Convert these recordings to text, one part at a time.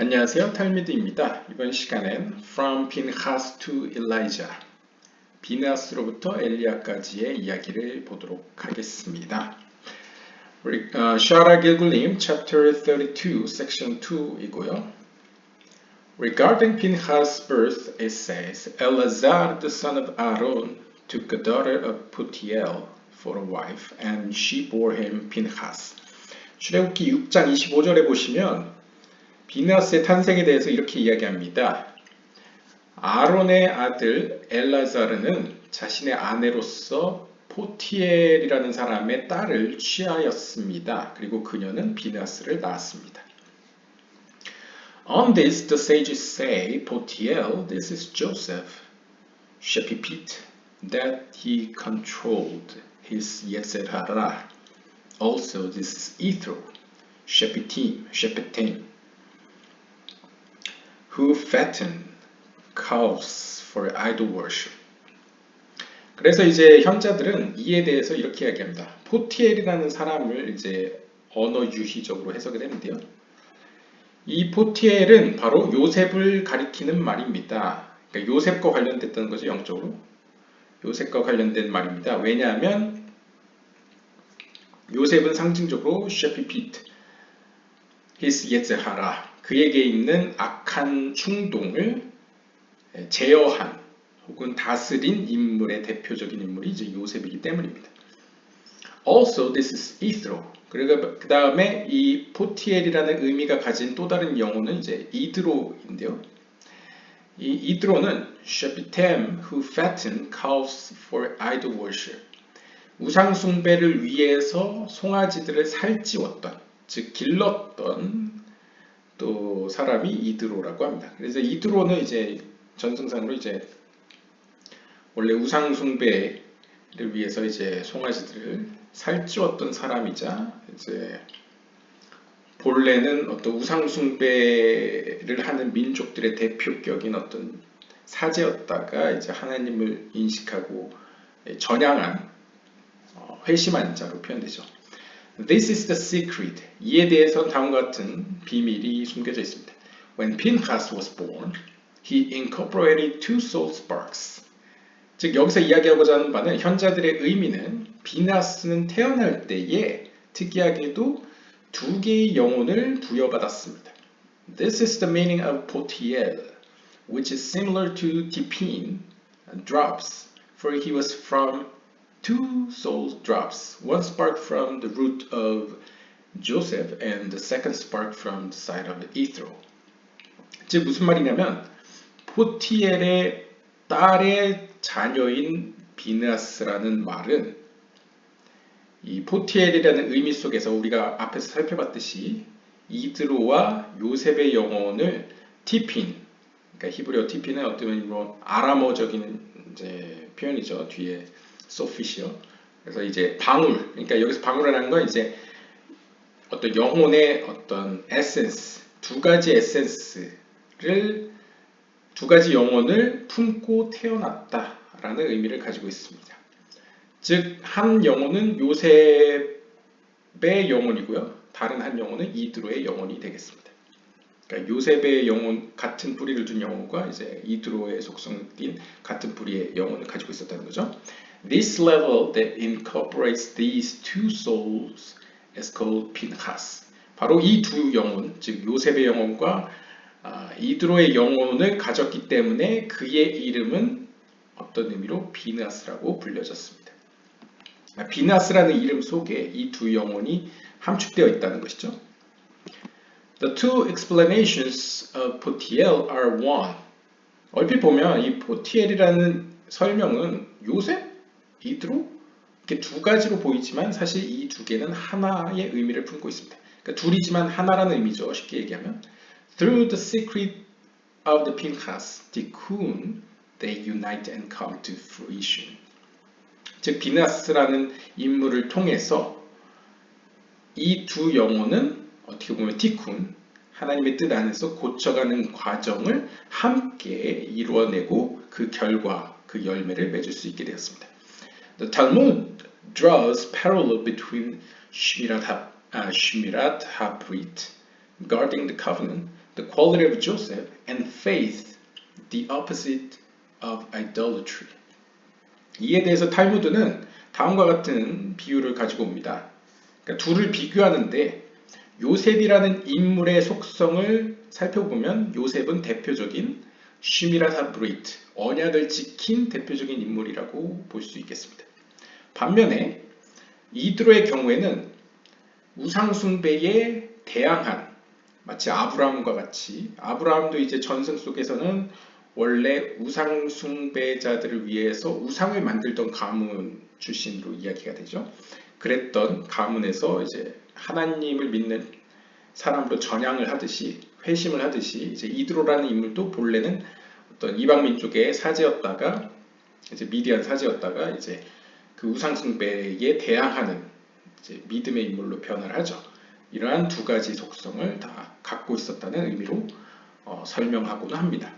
안녕하세요. 탈미드입니다. 이번 시간엔 From Pinchas to Elijah, 비느하스로부터 엘리야까지의 이야기를 보도록 하겠습니다. 샤라 길굴님 Chapter 32, Section 2이고요. Regarding Pinchas' birth, it says, Eleazar, the son of Aaron, took a daughter of Putiel for a wife, and she bore him Pinchas. 출애굽기 6장 25절에 보시면 비느하스의 탄생에 대해서 이렇게 이야기합니다. 아론의 아들 엘라자르는 자신의 아내로서 포티엘이라는 사람의 딸을 취하였습니다. 그리고 그녀는 비느하스를 낳았습니다. On this the sages say, Potiel, this is Joseph, Shepipit, that he controlled his Yetzirah. Also this is Ethro, Shepetim, who fatten calves for idol worship. 그래서 이제 현자들은 이에 대해서 이렇게 이야기합니다. 포티엘이라는 사람을 이제 언어 유희적으로 해석을 했는데요. 이 포티엘은 바로 요셉을 가리키는 말입니다. 그러니까 요셉과 관련됐다는 거죠, 영적으로. 요셉과 관련된 말입니다. 왜냐하면 요셉은 상징적으로 셰피피트, his 예즈하라, 그에게 있는 악한 충동을 제어한 혹은 다스린 인물의 대표적인 인물이 이제 요셉이기 때문입니다. Also, this is Ethro. 그리고 그 다음에 이 포티엘이라는 의미가 가진 또 다른 영어는 이제 이드로인데요. 이 이드로는 Shepitem who fatten calves for idol worship. 우상 숭배를 위해서 송아지들을 살찌웠던, 즉 길렀던 또 사람이 이드로라고 합니다. 그래서 이드로는 이제 전승상으로 이제 원래 우상 숭배를 위해서 이제 송아지들을 살찌웠던 사람이자 이제 본래는 어떤 우상 숭배를 하는 민족들의 대표격인 어떤 사제였다가 이제 하나님을 인식하고 전향한 회심한 자로 표현되죠. This is the secret. 이에 대해서 다음과 같은 비밀이 숨겨져 있습니다. When Pinchas was born, he incorporated two soul sparks. 즉 여기서 이야기하고자 하는 바는 현자들의 의미는 비느하스는 태어날 때에 특이하게도 두 개의 영혼을 부여받았습니다. This is the meaning of Potiel, which is similar to Tipin, drops, for he was from two soul drops, one spark from the root of Joseph and the second spark from the side of Ethro. 즉 무슨 말이냐면 포티엘의 딸의 자녀인 비느하스라는 말은 이 포티엘이라는 의미 속에서 우리가 앞에서 살펴봤듯이 이드로와 요셉의 영혼을 티핀, 그러니까 히브리어 티핀은 어떤 뭐 아람어적인 이제 표현이죠. 뒤에 소피시요. 그래서 이제 방울, 그러니까 여기서 방울이라는 건 이제 어떤 영혼의 어떤 에센스, 두 가지 에센스를, 두 가지 영혼을 품고 태어났다라는 의미를 가지고 있습니다. 즉, 한 영혼은 요셉의 영혼이고요. 다른 한 영혼은 이드로의 영혼이 되겠습니다. 그러니까 요셉의 영혼, 같은 뿌리를 둔 영혼과 이제 이드로의 속성인 같은 뿌리의 영혼을 가지고 있었다는 거죠. This level that incorporates these two souls is called Pinchas. 바로 이 두 영혼, 즉 요셉의 영혼과 이드로의 영혼을 가졌기 때문에 그의 이름은 어떤 의미로 비느하스라고 불려졌습니다. 비느하스라는 이름 속에 이 두 영혼이 함축되어 있다는 것이죠. The two explanations of Potiel are one. 얼핏 보면 이 포티엘이라는 설명은 요셉, 이드로 이렇게 두 가지로 보이지만 사실 이 두 개는 하나의 의미를 품고 있습니다. 그러니까 둘이지만 하나라는 의미죠. 쉽게 얘기하면 Through the secret of the Pinchas, tikkun, they unite and come to fruition. 즉 비느하스라는 인물을 통해서 이 두 영혼은 어떻게 보면 티쿤, 하나님의 뜻 안에서 고쳐가는 과정을 함께 이루어내고 그 결과, 그 열매를 맺을 수 있게 되었습니다. The Talmud draws parallel between Shmirat HaBrit, guarding the covenant, the quality of Joseph, and faith, the opposite of idolatry. 이에 대해서 탈무드는 다음과 같은 비유를 가지고 옵니다. 그러니까 둘을 비교하는데 요셉이라는 인물의 속성을 살펴보면 요셉은 대표적인 쉬미랏 하브리트, 언약을 지킨 대표적인 인물이라고 볼 수 있겠습니다. 반면에 이드로의 경우에는 우상숭배에 대항한, 마치 아브라함과 같이, 아브라함도 이제 전승 속에서는 원래 우상숭배자들을 위해서 우상을 만들던 가문 출신으로 이야기가 되죠. 그랬던 가문에서 이제 하나님을 믿는 사람으로 전향을 하듯이, 회심을 하듯이, 이제 이드로라는 인물도 본래는 어떤 이방 민족의 사제였다가, 이제 미디안 사제였다가 이제 그 우상숭배에 대항하는 이제 믿음의 인물로 변화를 하죠. 이러한 두 가지 속성을 다 갖고 있었다는 의미로 설명하고는 합니다.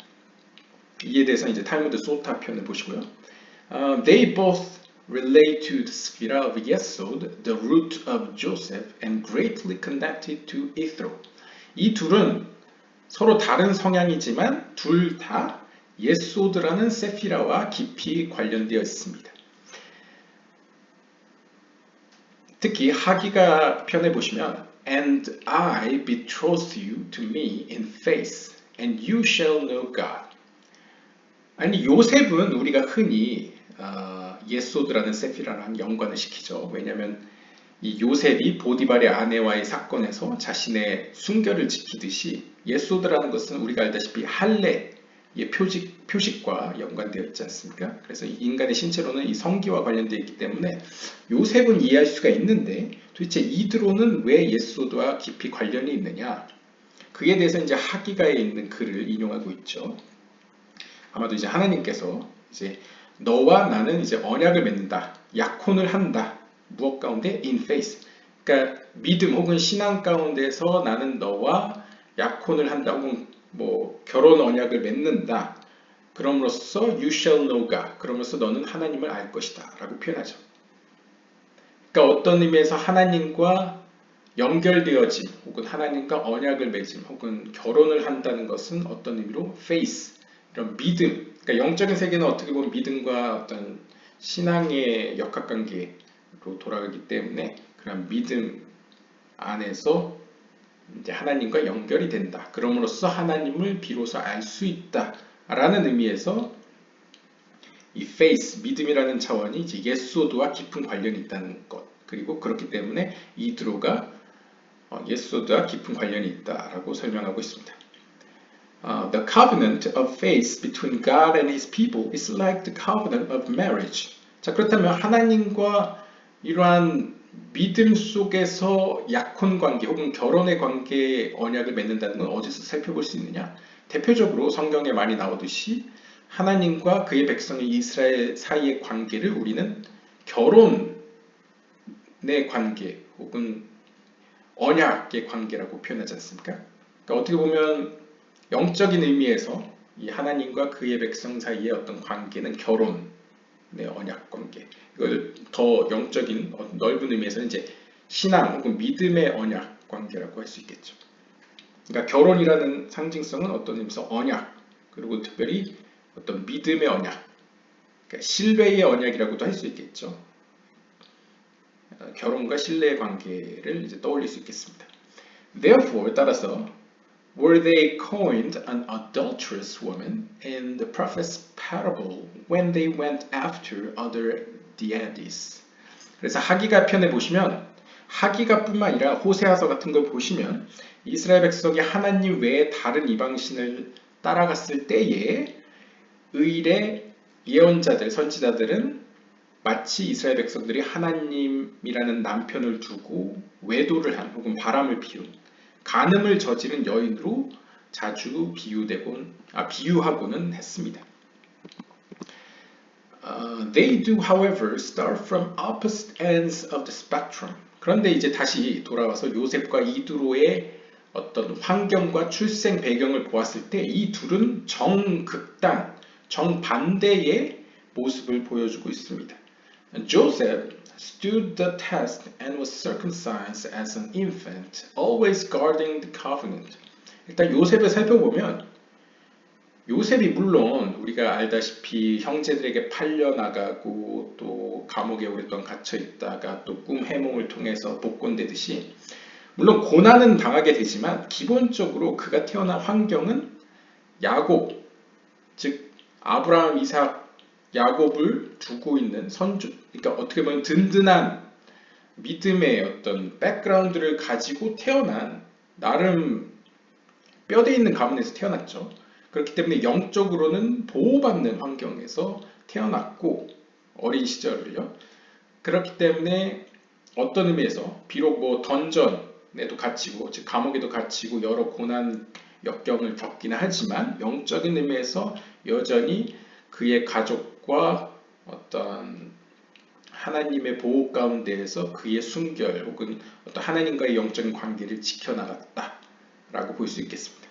이에 대해서 이제 탈무드 소타 편을 보시고요. They both relate to the Sphira of Yesod, the root of Joseph, and greatly connected to Ithro. 이 둘은 서로 다른 성향이지만 둘 다 예소드라는 세피라와 깊이 관련되어 있습니다. 특히 하기가 편에 보시면 And I betroth you to me in faith, and you shall know God. 아니 요셉은 우리가 흔히 예소드라는 세피라랑 연관을 시키죠. 왜냐하면 이 요셉이 보디발의 아내와의 사건에서 자신의 순결을 지키듯이 예소드라는 것은 우리가 알다시피 할례의 표식과 연관되어 있지 않습니까? 그래서 인간의 신체로는 이 성기와 관련되어 있기 때문에 요셉은 이해할 수가 있는데 도대체 이드로는 왜 예소드와 깊이 관련이 있느냐? 그에 대해서 이제 하기가에 있는 글을 인용하고 있죠. 아마도 이제 하나님께서 이제 너와 나는 이제 언약을 맺는다, 약혼을 한다. 무엇 가운데? In faith. 그러니까 믿음 혹은 신앙 가운데서 나는 너와 약혼을 한다, 혹은 뭐 결혼 언약을 맺는다. 그럼으로써 you shall know God. 그러면서 너는 하나님을 알 것이다 라고 표현하죠. 그러니까 어떤 의미에서 하나님과 연결되어짐, 혹은 하나님과 언약을 맺음, 혹은 결혼을 한다는 것은 어떤 의미로 faith, 이런 믿음, 그러니까 영적인 세계는 어떻게 보면 믿음과 어떤 신앙의 역학관계로 돌아가기 때문에 그런 믿음 안에서 이제 하나님과 연결이 된다. 그럼으로써 하나님을 비로소 알 수 있다라는 의미에서 이 faith, 믿음이라는 차원이 이제 예소드와 깊은 관련이 있다는 것. 그리고 그렇기 때문에 이드로가 예소드와 깊은 관련이 있다라고 설명하고 있습니다. The covenant of faith between God and His people is like the covenant of marriage. 자, 그렇다면 하나님과 이러한 믿음 속에서 약혼 관계 혹은 결혼의 관계 언약을 맺는다는 건 어디서 살펴볼 수 있느냐? 대표적으로 성경에 많이 나오듯이 하나님과 그의 백성인 이스라엘 사이의 관계를 우리는 결혼의 관계 혹은 언약의 관계라고 표현하지 않습니까? 그러니까 어떻게 보면 영적인 의미에서 이 하나님과 그의 백성 사이의 어떤 관계는 결혼의 언약 관계. 이걸 더 영적인 넓은 의미에서는 이제 신앙 혹은 믿음의 언약 관계라고 할 수 있겠죠. 그러니까 결혼이라는 상징성은 어떤 의미에서 언약, 그리고 특별히 어떤 믿음의 언약, 그러니까 신뢰의 언약이라고도 할 수 있겠죠. 결혼과 신뢰의 관계를 이제 떠올릴 수 있겠습니다. Therefore, 따라서 were they coined an adulterous woman in the prophet's parable when they went after other deities. 그래서 하기가 편에 보시면 하기가뿐만 아니라 호세아서 같은 걸 보시면 이스라엘 백성이 하나님 외에 다른 이방신을 따라갔을 때에 의일의 예언자들, 선지자들은 마치 이스라엘 백성들이 하나님이라는 남편을 두고 외도를 한 혹은 바람을 피운 간음을 저지른 여인으로 자주 비유하고는 했습니다. They do, however, start from opposite ends of the spectrum. 그런데 이제 다시 돌아와서 요셉과 이드로의 어떤 환경과 출생 배경을 보았을 때 이 둘은 정극단, 정반대의 모습을 보여주고 있습니다. Joseph stood the test and was circumcised as an infant, always guarding the covenant. 일단 요셉을 살펴보면 요셉이 물론 우리가 알다시피 형제들에게 팔려나가고 또 감옥에 오랫동안 갇혀 있다가 또 꿈 해몽을 통해서 복권되듯이 물론 고난은 당하게 되지만 기본적으로 그가 태어난 환경은 야곱, 즉 아브라함, 이삭, 야곱을 두고 있는 선조, 그러니까 어떻게 보면 든든한 믿음의 어떤 백그라운드를 가지고 태어난 나름 뼈대 있는 가문에서 태어났죠. 그렇기 때문에 영적으로는 보호받는 환경에서 태어났고 어린 시절을요. 그렇기 때문에 어떤 의미에서 비록 뭐 던전에도 갇히고 즉 감옥에도 갇히고 여러 고난 역경을 겪기는 하지만 영적인 의미에서 여전히 그의 가족과 어떤 하나님의 보호 가운데에서 그의 순결 혹은 어떤 하나님과의 영적인 관계를 지켜나갔다라고 볼 수 있겠습니다.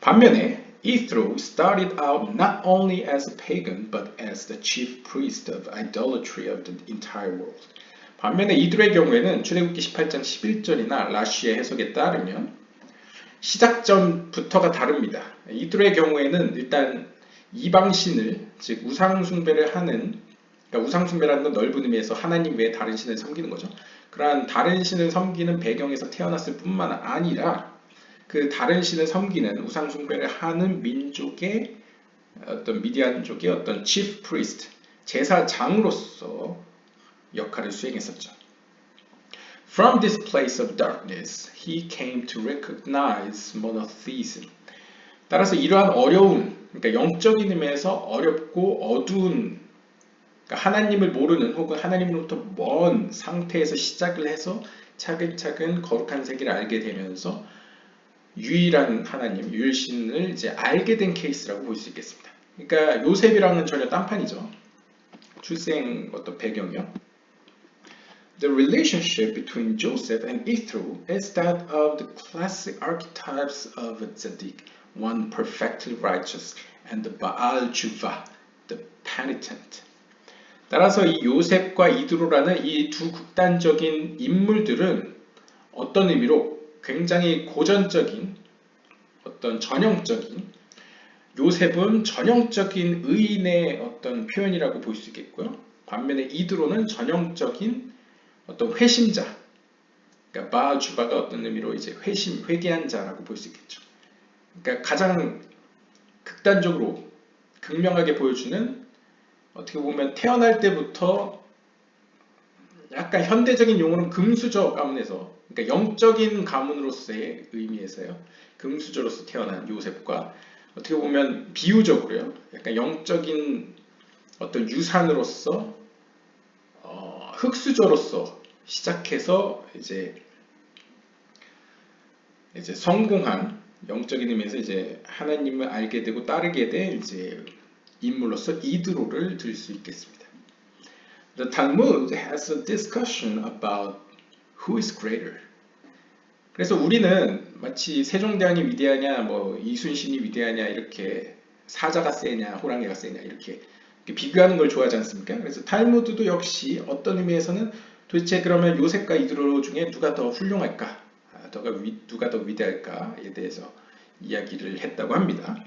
반면에 Ethro started out not only as a pagan but as the chief priest of idolatry of the entire world. 반면에 이드로의 경우에는 출애굽기 18장 11절이나 라쉬의 해석에 따르면 시작점부터가 다릅니다. 이드로의 경우에는 일단 이방신을 즉 우상숭배를 하는 그러니까 우상숭배라는 건 넓은 의미에서 하나님 외에 다른 신을 섬기는 거죠. 그러한 다른 신을 섬기는 배경에서 태어났을 뿐만 아니라 그 다른 신을 섬기는 우상숭배를 하는 민족의 어떤 미디안족의 어떤 chief priest 제사장으로서 역할을 수행했었죠. From this place of darkness, he came to recognize monotheism. 따라서 이러한 어려운, 그러니까 영적인 의미에서 어렵고 어두운, 그러니까 하나님을 모르는 혹은 하나님으로부터 먼 상태에서 시작을 해서 차근차근 거룩한 세계를 알게 되면서 유일한 하나님, 유일신을 이제 알게 된 케이스라고 볼 수 있겠습니다. 그러니까 요셉이랑은 전혀 딴판이죠. 출생 어떤 배경이요. The relationship between Joseph and Ethro is that of the classic archetypes of a tzaddik, one perfectly righteous, and the Baal Tshuva, the penitent. 따라서 이 요셉과 이드로라는 이 두 극단적인 인물들은 어떤 의미로 굉장히 고전적인 어떤 전형적인 요셉은 전형적인 의인의 어떤 표현이라고 볼 수 있겠고요. 반면에 이드로는 전형적인 어떤 회심자, 그러니까 바알 주바가 어떤 의미로 이제 회개한 자라고 볼 수 있겠죠. 그러니까 가장 극단적으로 극명하게 보여주는 어떻게 보면 태어날 때부터 약간 현대적인 용어는 금수저 가문에서 그러니까 영적인 가문으로서의 의미에서요. 금수저로서 태어난 요셉과 어떻게 보면 비유적으로요. 약간 영적인 어떤 유산으로서 흙수저로서 시작해서 이제 성공한 영적인 의미에서 이제 하나님을 알게 되고 따르게 된 이제 인물로서 이드로를 들 수 있겠습니다. The Talmud has a discussion about who is greater. 그래서 우리는 마치 세종대왕이 위대하냐, 뭐 이순신이 위대하냐 이렇게 사자가 세냐, 호랑이가 세냐 이렇게 비교하는 걸 좋아하지 않습니까? 그래서 탈무드도 역시 어떤 의미에서는 도대체 그러면 요셉과 이드로 중에 누가 더 훌륭할까, 누가 더 위대할까에 대해서 이야기를 했다고 합니다.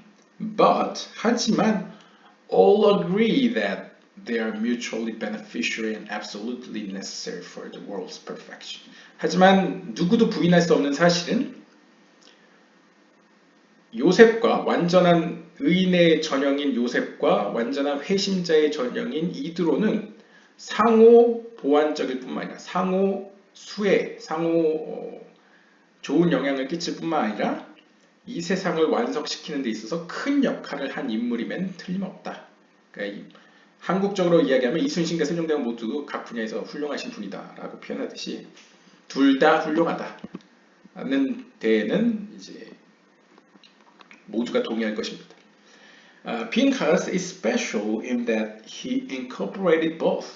하지만 all agree that they are mutually beneficial and absolutely necessary for the world's perfection. 하지만 누구도 부인할 수 없는 사실은 요셉과 완전한 의인의 전형인 요셉과 완전한 회심자의 전형인 이드로는 상호 보완적일 뿐만 아니라 상호 수혜, 상호 좋은 영향을 끼칠 뿐만 아니라 이 세상을 완성시키는 데 있어서 큰 역할을 한 인물이면 틀림없다. 그러니까 한국적으로 이야기하면 이순신과 세종대왕 모두 각 분야에서 훌륭하신 분이다 라고 표현하듯이 둘 다 훌륭하다는 데에는 이제 모두가 동의할 것입니다. Pinchas is special in that he incorporated both.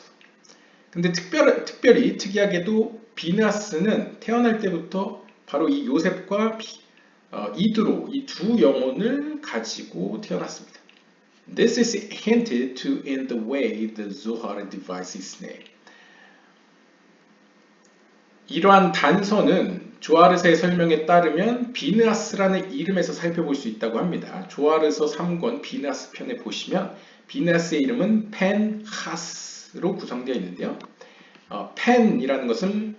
근데 특별히 특이하게도 비나스는 태어날 때부터 바로 이 요셉과 이드로 이 두 영혼을 가지고 태어났습니다. This is hinted to in the way the Zohar divides his name. 이러한 단서는 조아르서의 설명에 따르면 비느하스라는 이름에서 살펴볼 수 있다고 합니다. 조아르서 3권 비느하스 편에 보시면 비느하스의 이름은 펜하스로 구성되어 있는데요. 펜이라는 것은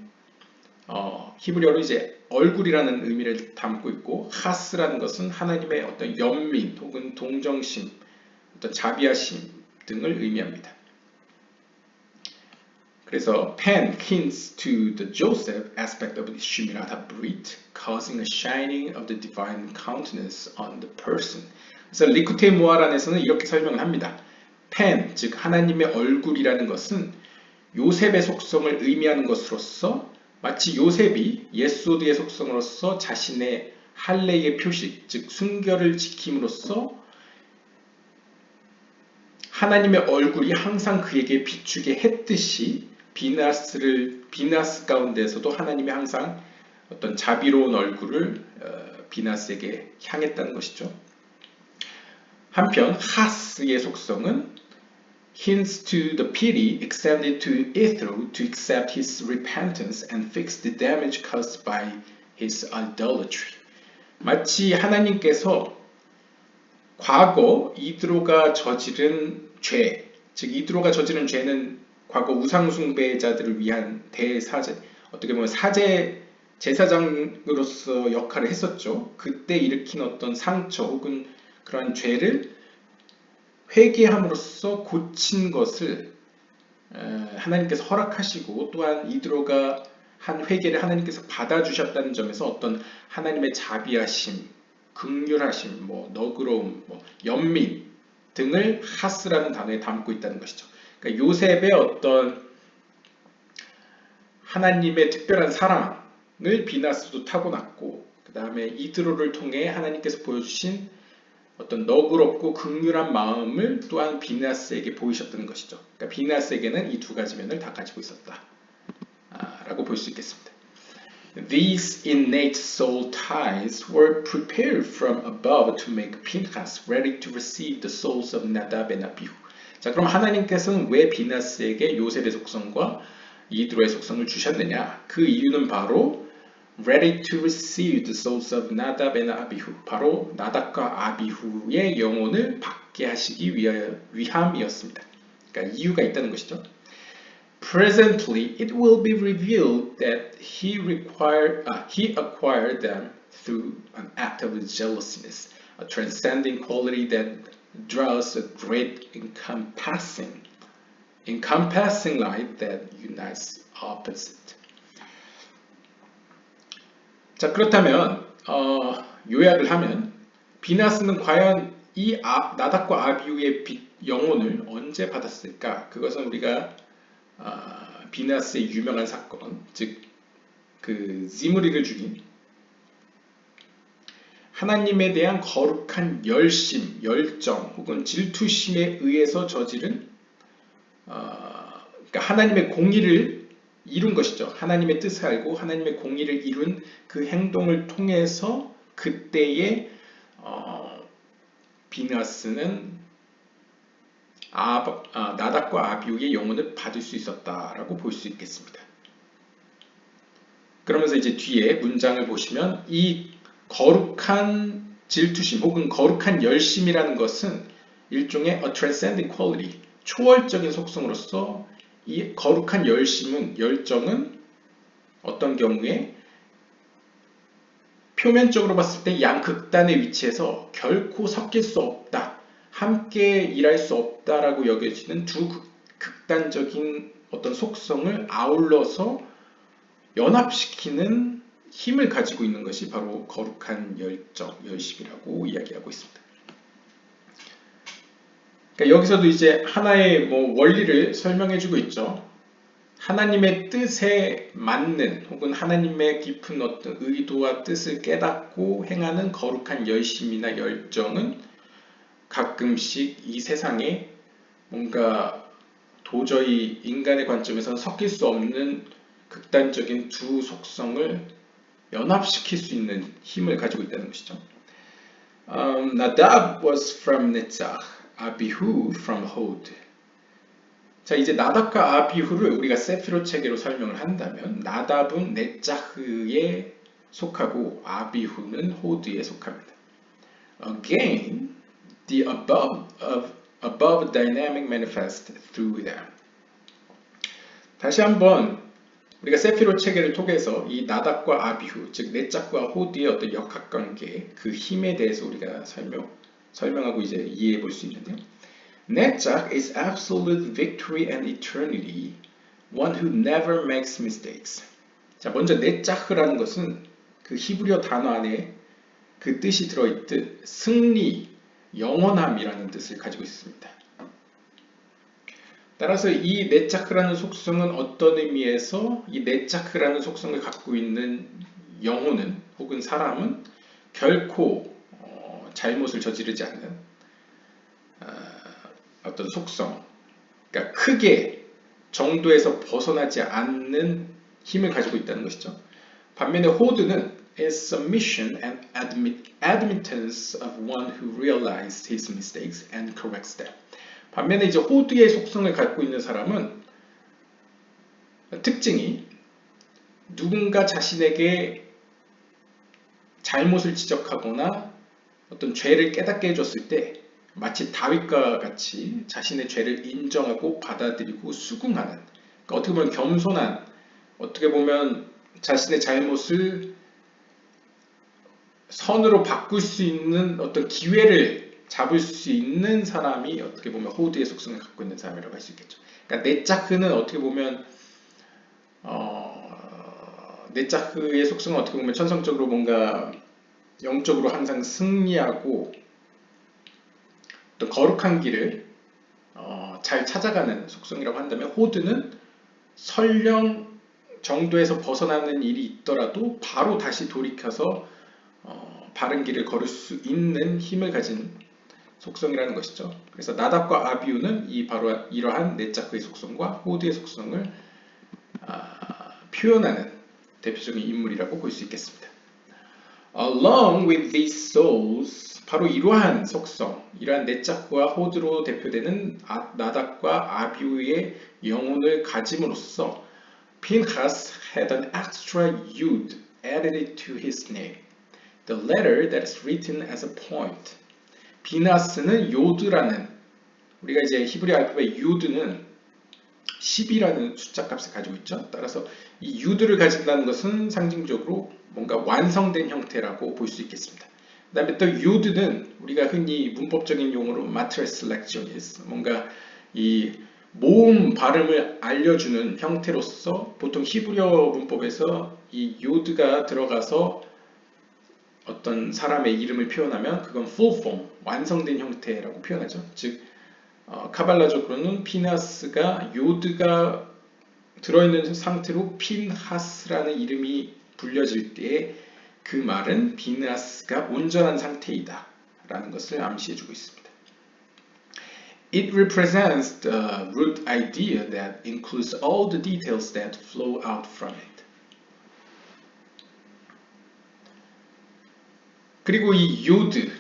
히브리어로 이제 얼굴이라는 의미를 담고 있고, 하스라는 것은 하나님의 어떤 연민 혹은 동정심, 어떤 자비하심 등을 의미합니다. 그래서 pen hints to the Joseph aspect of the Shemirat HaBrit, causing a shining of the divine countenance on the person. 그래서 리쿠테 모아란에서는 이렇게 설명을 합니다. pen, 즉 하나님의 얼굴이라는 것은 요셉의 속성을 의미하는 것으로서 마치 요셉이 예소드의 속성으로서 자신의 할례의 표식, 즉 순결을 지킴으로써 하나님의 얼굴이 항상 그에게 비추게 했듯이 비느하스 가운데에서도 하나님이 항상 어떤 자비로운 얼굴을 비느하스에게 향했다는 것이죠. 한편 하스의 속성은 hints to the pity extended to Ithro to accept his repentance and fix the damage caused by his idolatry. 마치 하나님께서 과거 이드로가 저지른 죄, 즉 이드로가 저지른 죄는 과거 우상숭배자들을 위한 대사제, 어떻게 보면 사제 제사장으로서 역할을 했었죠. 그때 일으킨 어떤 상처 혹은 그러한 죄를 회개함으로써 고친 것을 하나님께서 허락하시고, 또한 이드로가 한 회개를 하나님께서 받아주셨다는 점에서 어떤 하나님의 자비하심, 긍휼하심, 너그러움, 연민 등을 하스라는 단어에 담고 있다는 것이죠. 그러니까 요셉의 어떤 하나님의 특별한 사랑을 비느하스도 타고났고, 그 다음에 이드로를 통해 하나님께서 보여주신 어떤 너그럽고 긍휼한 마음을 또한 비느하스에게 보이셨다는 것이죠. 그러니까 비느하스에게는 이 두 가지 면을 다 가지고 있었다 라고 볼 수 있겠습니다. These innate soul ties were prepared from above to make Pinchas ready to receive the souls of Nadab and Abihu. 자, 그럼 하나님께서는 왜 비느하스에게 요셉의 속성과 이드로의 속성을 주셨느냐? 그 이유는 바로 ready to receive the souls of Nadab and Abihu, 바로 나답과 아비후의 영혼을 받게 하시기 위함이었습니다. 그러니까 이유가 있다는 것이죠. Presently, it will be revealed that he acquired them through an act of jealousness, a transcending quality that draws a great encompassing light that unites opposite. 자, 그렇다면 요약을 하면 비느하스는 과연 이 나답과 아비후의 영혼을 언제 받았을까? 그것은 우리가 비느하스의 유명한 사건, 즉 그 지므리를 죽인 하나님에 대한 거룩한 열심, 열정 혹은 질투심에 의해서 저지른 그러니까 하나님의 공의를 이룬 것이죠. 하나님의 뜻을 알고 하나님의 공의를 이룬 그 행동을 통해서 그때의 비느하스는 나답과 아비후의 영혼을 받을 수 있었다라고 볼 수 있겠습니다. 그러면서 이제 뒤에 문장을 보시면 이 거룩한 질투심 혹은 거룩한 열심이라는 것은 일종의 a transcending quality, 초월적인 속성으로서 이 거룩한 열정은 어떤 경우에 표면적으로 봤을 때 양극단의 위치에서 결코 섞일 수 없다, 함께 일할 수 없다라고 여겨지는 두 극단적인 어떤 속성을 아울러서 연합시키는 힘을 가지고 있는 것이 바로 거룩한 열심이라고 이야기하고 있습니다. 그러니까 여기서도 이제 하나의 원리를 설명해주고 있죠. 하나님의 뜻에 맞는 혹은 하나님의 깊은 어떤 의도와 뜻을 깨닫고 행하는 거룩한 열심이나 열정은 가끔씩 이 세상에 뭔가 도저히 인간의 관점에서는 섞일 수 없는 극단적인 두 속성을 연합시킬 수 있는 힘을 가지고 있다는 것이죠. Nadab was from Netzach, Abihu from Hod. 자, 이제 나답과 아비후를 우리가 세피롯 체계로 설명을 한다면 나답은 네자흐의 속하고 아비후는 호드에 속합니다. Again, the above dynamic manifest through them. 다시 한번 우리가 세피롯 체계를 통해서 이 나답과 아비후, 즉 넷작과 호드의 어떤 역학관계, 그 힘에 대해서 우리가 설명하고 이제 이해해 볼 수 있는데요. 넷작 is absolute victory and eternity, one who never makes mistakes. 자, 먼저 넷자흐라는 것은 그 히브리어 단어 안에 그 뜻이 들어있듯 승리, 영원함이라는 뜻을 가지고 있습니다. 따라서 이 넷자크라는 속성은 어떤 의미에서 이 넷자크라는 속성을 갖고 있는 영혼은 혹은 사람은 결코 잘못을 저지르지 않는 어떤 속성, 그러니까 크게 정도에서 벗어나지 않는 힘을 가지고 있다는 것이죠. 반면에 호드는 is submission and admittance of one who realized his mistakes and corrects them. 반면에 이제 호드의 속성을 갖고 있는 사람은 특징이 누군가 자신에게 잘못을 지적하거나 어떤 죄를 깨닫게 해줬을 때 마치 다윗과 같이 자신의 죄를 인정하고 받아들이고 수긍하는, 그러니까 어떻게 보면 겸손한, 어떻게 보면 자신의 잘못을 선으로 바꿀 수 있는 어떤 기회를 잡을 수 있는 사람이 어떻게 보면 호드의 속성을 갖고 있는 사람이라고 할 수 있겠죠. 그러니까 넷자크는 어떻게 보면 넷자크의 속성은 어떻게 보면 천성적으로 뭔가 영적으로 항상 승리하고 어떤 거룩한 길을 잘 찾아가는 속성이라고 한다면, 호드는 설령 정도에서 벗어나는 일이 있더라도 바로 다시 돌이켜서 바른 길을 걸을 수 있는 힘을 가진 속성이라는 것이죠. 그래서 나답과 아비후는 바로 이러한 넷자크의 속성과 호드의 속성을 표현하는 대표적인 인물이라고 볼 수 있겠습니다. Along with these souls, 바로 이러한 속성, 이러한 넷자크와 호드로 대표되는 나답과 아비후의 영혼을 가짐으로써 Pinchas had an extra yud added to his name, the letter that is written as a point. 비나스는 요드라는, 우리가 이제 히브리 알파벳 유드는 10이라는 숫자 값을 가지고 있죠. 따라서 이 유드를 가진다는 것은 상징적으로 뭔가 완성된 형태라고 볼 수 있겠습니다. 그 다음에 또 유드는 우리가 흔히 문법적인 용어로 matter selectionis, 뭔가 이 모음 발음을 알려주는 형태로서 보통 히브리어 문법에서 이 요드가 들어가서 어떤 사람의 이름을 표현하면 그건 full form, 완성된 형태라고 표현하죠. 즉 카발라적으로는 피나스가 요드가 들어있는 상태로 핀하스라는 이름이 불려질 때에 그 말은 비나스가 온전한 상태이다 라는 것을 암시해주고 있습니다. It represents the root idea that includes all the details that flow out from it. 그리고 이 요드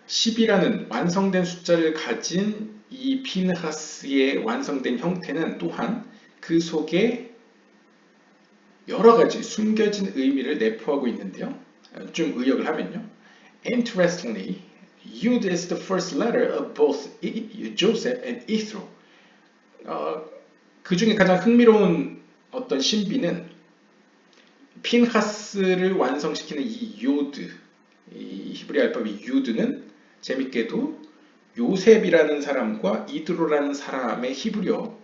10이라는 완성된 숫자를 가진 이 피느하스의 완성된 형태는 또한 그 속에 여러 가지 숨겨진 의미를 내포하고 있는데요. 좀 의역을 하면요. Interestingly, Yud is the first letter of both Joseph and Ithro. 그 중에 가장 흥미로운 어떤 신비는 핀하스를 완성시키는 이 요드, 이 히브리 알파벳 유드는 재밌게도 요셉이라는 사람과 이드로라는 사람의 히브리어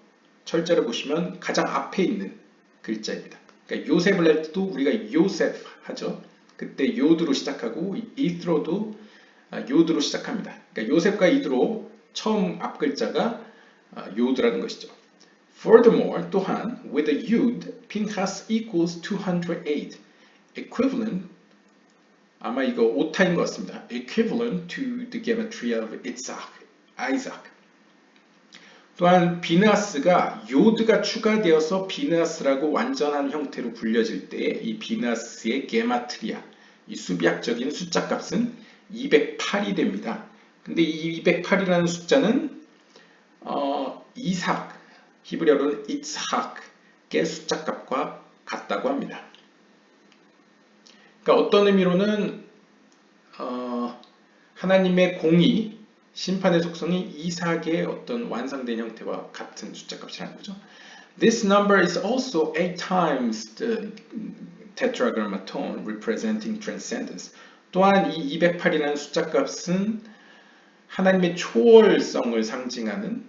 철자를 보시면 가장 앞에 있는 글자입니다. 그러니까 요셉을 할 때도 우리가 요셉 하죠. 그때 요드로 시작하고 이드로도 요드로 시작합니다. 그러니까 요셉과 이드로 처음 앞 글자가 요드라는 것이죠. Furthermore, 또한 with a yud, Pinchas equals 208, equivalent, 아마 이거 오타인 것 같습니다. Equivalent to the gematria of Isaac. 또한 비느하스가 요드가 추가되어서 비느하스라고 완전한 형태로 불려질 때에 이 비느하스의 게마트리아, 이 수비학적인 숫자 값은 208이 됩니다. 근데 이 208이라는 숫자는 이삭, 히브리어로는 이츠학의 숫자 값과 같다고 합니다. 그러니까 어떤 의미로는 하나님의 공의, 심판의 속성이 이삭의 어떤 완성된 형태와 같은 숫자값이라는 거죠. This number is also 8 times the tetragrammaton representing transcendence. 또한 이 208이라는 숫자값은 하나님의 초월성을 상징하는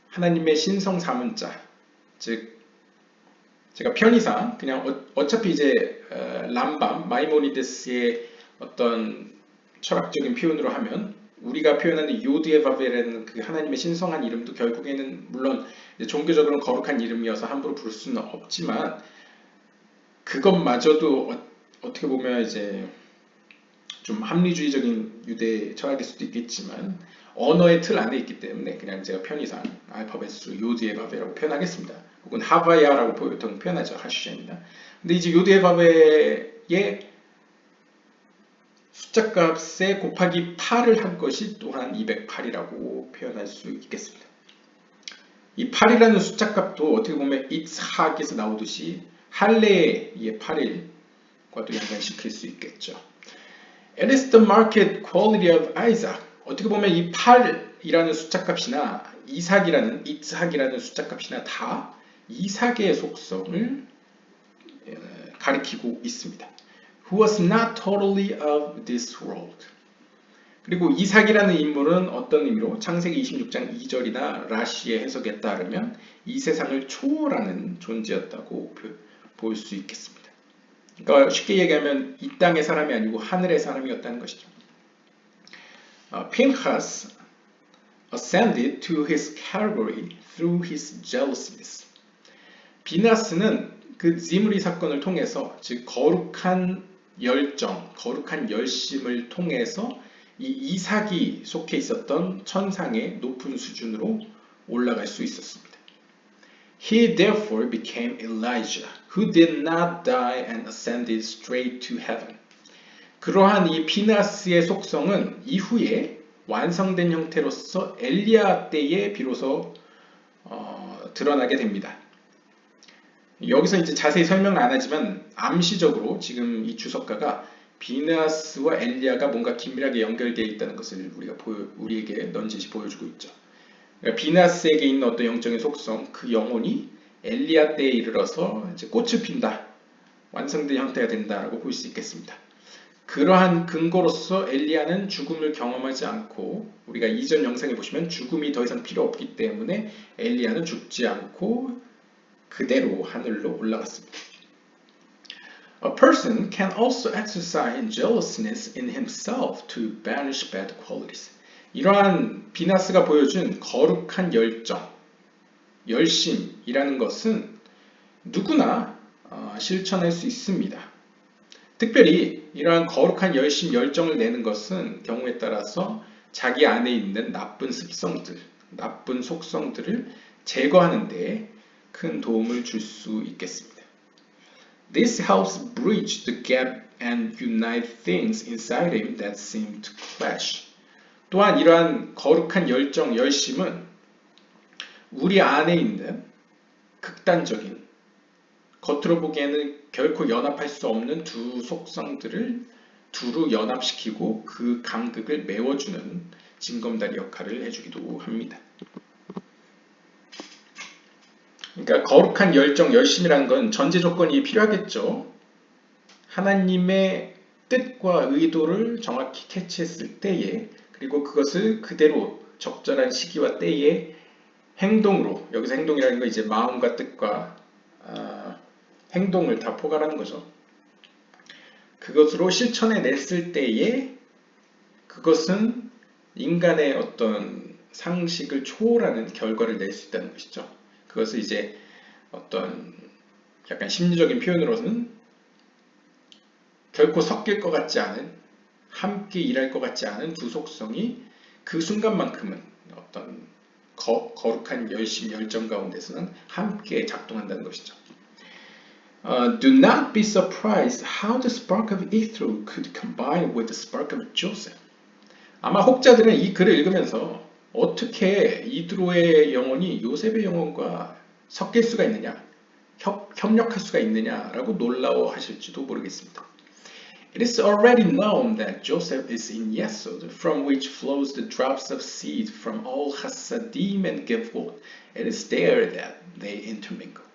하나님의 신성 사문자, 즉 제가 편의상 그냥 어차피 이제 람밤, 마이모니데스의 어떤 철학적인 표현으로 하면 우리가 표현하는 요드에바벨이라는 그 하나님의 신성한 이름도 결국에는 물론 종교적으로는 거룩한 이름이어서 함부로 부를 수는 없지만 그것마저도 어떻게 보면 이제 좀 합리주의적인 유대 철학일 수도 있겠지만 언어의 틀 안에 있기 때문에 그냥 제가 편의상 알파벳으로 요드에바벨이라고 표현하겠습니다. 혹은 하바야라고 보통 표현하죠. 하슈샤입니다. 근데 이제 요드에바벨의 숫자값에 곱하기 8을 한 것이 또한 208이라고 표현할 수 있겠습니다. 이 8이라는 숫자값도 어떻게 보면 이츠학에서 나오듯이 할례의 8일과도 연관시킬 수 있겠죠. It is the market quality of Isaac. 어떻게 보면 이 8이라는 숫자값이나 이삭이라는 숫자값이나 다 이삭의 속성을 가리키고 있습니다. Who was not totally of this world. 그리고 이삭이라는 인물은 어떤 의미로 창세기 26장 2절이나 라시의 해석에 따르면 이 세상을 초월하는 존재였다고 볼 수 있겠습니다. 그러니까 쉽게 얘기하면 이 땅의 사람이 아니고 하늘의 사람이었다는 것이죠. Pinchas ascended to his category through his jealousies. 비나스는 그 지므리 사건을 통해서 즉 거룩한 열정, 거룩한 열심을 통해서 이 이삭이 속해 있었던 천상의 높은 수준으로 올라갈 수 있었습니다. He therefore became Elijah, who did not die and ascended straight to heaven. 그러한 이 비나스의 속성은 이후에 완성된 형태로서 엘리야 때에 비로소 드러나게 됩니다. 여기서 이제 자세히 설명을 안 하지만 암시적으로 지금 이 주석가가 비나스와 엘리야가 뭔가 긴밀하게 연결되어 있다는 것을 우리에게 넌지시 보여주고 있죠. 그러니까 비나스에게 있는 어떤 영적인 속성, 그 영혼이 엘리야 때에 이르러서 이제 꽃을 핀다, 완성된 형태가 된다라고 볼 수 있겠습니다. 그러한 근거로서 엘리야는 죽음을 경험하지 않고 우리가 이전 영상에 보시면 죽음이 더 이상 필요 없기 때문에 엘리야는 죽지 않고 그대로 하늘로 올라갔습니다. A person can also exercise jealousness in himself to banish bad qualities. 이러한 비나스가 보여준 거룩한 열정, 열심이라는 것은 누구나 실천할 수 있습니다. 특별히 이러한 거룩한 열심, 열정을 내는 것은 경우에 따라서 자기 안에 있는 나쁜 습성들, 나쁜 속성들을 제거하는 데 큰 도움을 줄 수 있겠습니다. This helps bridge the gap and unite things inside him that seem to clash. 또한 이러한 거룩한 열정, 열심은 우리 안에 있는 극단적인, 겉으로 보기에는 결코 연합할 수 없는 두 속성들을 두루 연합시키고 그 간극을 메워주는 징검다리 역할을 해주기도 합니다. 그러니까 거룩한 열정, 열심이라는 건 전제 조건이 필요하겠죠. 하나님의 뜻과 의도를 정확히 캐치했을 때에 그리고 그것을 그대로 적절한 시기와 때에 행동으로, 여기서 행동이라는 건 이제 마음과 뜻과 행동을 다 포괄하는 거죠. 그것으로 실천해 냈을 때에 그것은 인간의 어떤 상식을 초월하는 결과를 낼 수 있다는 것이죠. 그것을 이제 어떤 약간 심리적인 표현으로는 결코 섞일 것 같지 않은, 함께 일할 것 같지 않은 두 속성이 그 순간만큼은 어떤 거룩한 열심, 열정 가운데서는 함께 작동한다는 것이죠. Do not be surprised how the spark of Ithro could combine with the spark of Joseph. 아마 혹자들은 이 글을 읽으면서 어떻게 이드로의 영혼이 요셉의 영혼과 섞일 수가 있느냐, 협력할 수가 있느냐라고 놀라워하실지도 모르겠습니다. It is already known that Joseph is in Yesod, from which flows the drops of seed from all Hasadim and Gevot. It is there that they intermingle.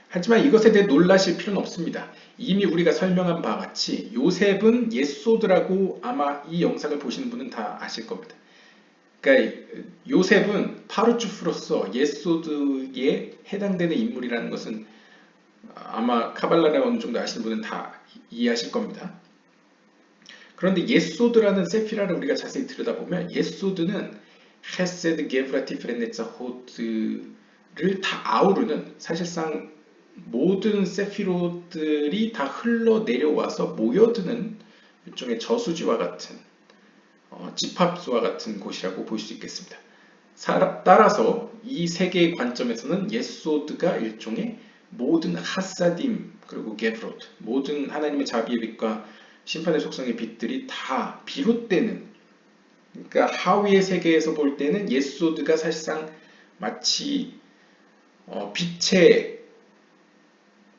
하지만 이것에 대해 놀라실 필요는 없습니다. 이미 우리가 설명한 바와 같이 요셉은 예소드라고 아마 이 영상을 보시는 분은 다 아실 겁니다. 그러니까 요셉은 파르추프로서 예소드에 해당되는 인물이라는 것은 아마 카발라를 어느 정도 아시는 분은 다 이해하실 겁니다. 그런데 예소드라는 세피라를 우리가 자세히 들여다보면 예소드는 헤세드, 게브라티, 프레네자, 호드를 다 아우르는 사실상 모든 세피롯들이 다 흘러내려와서 모여드는 일종의 저수지와 같은 집합수와 같은 곳이라고 볼 수 있겠습니다. 따라서 이 세 개의 관점에서는 예소드가 일종의 모든 하사딤 그리고 게브롯 모든 하나님의 자비의 빛과 심판의 속성의 빛들이 다 비롯되는 그러니까 하위의 세계에서 볼 때는 예소드가 사실상 마치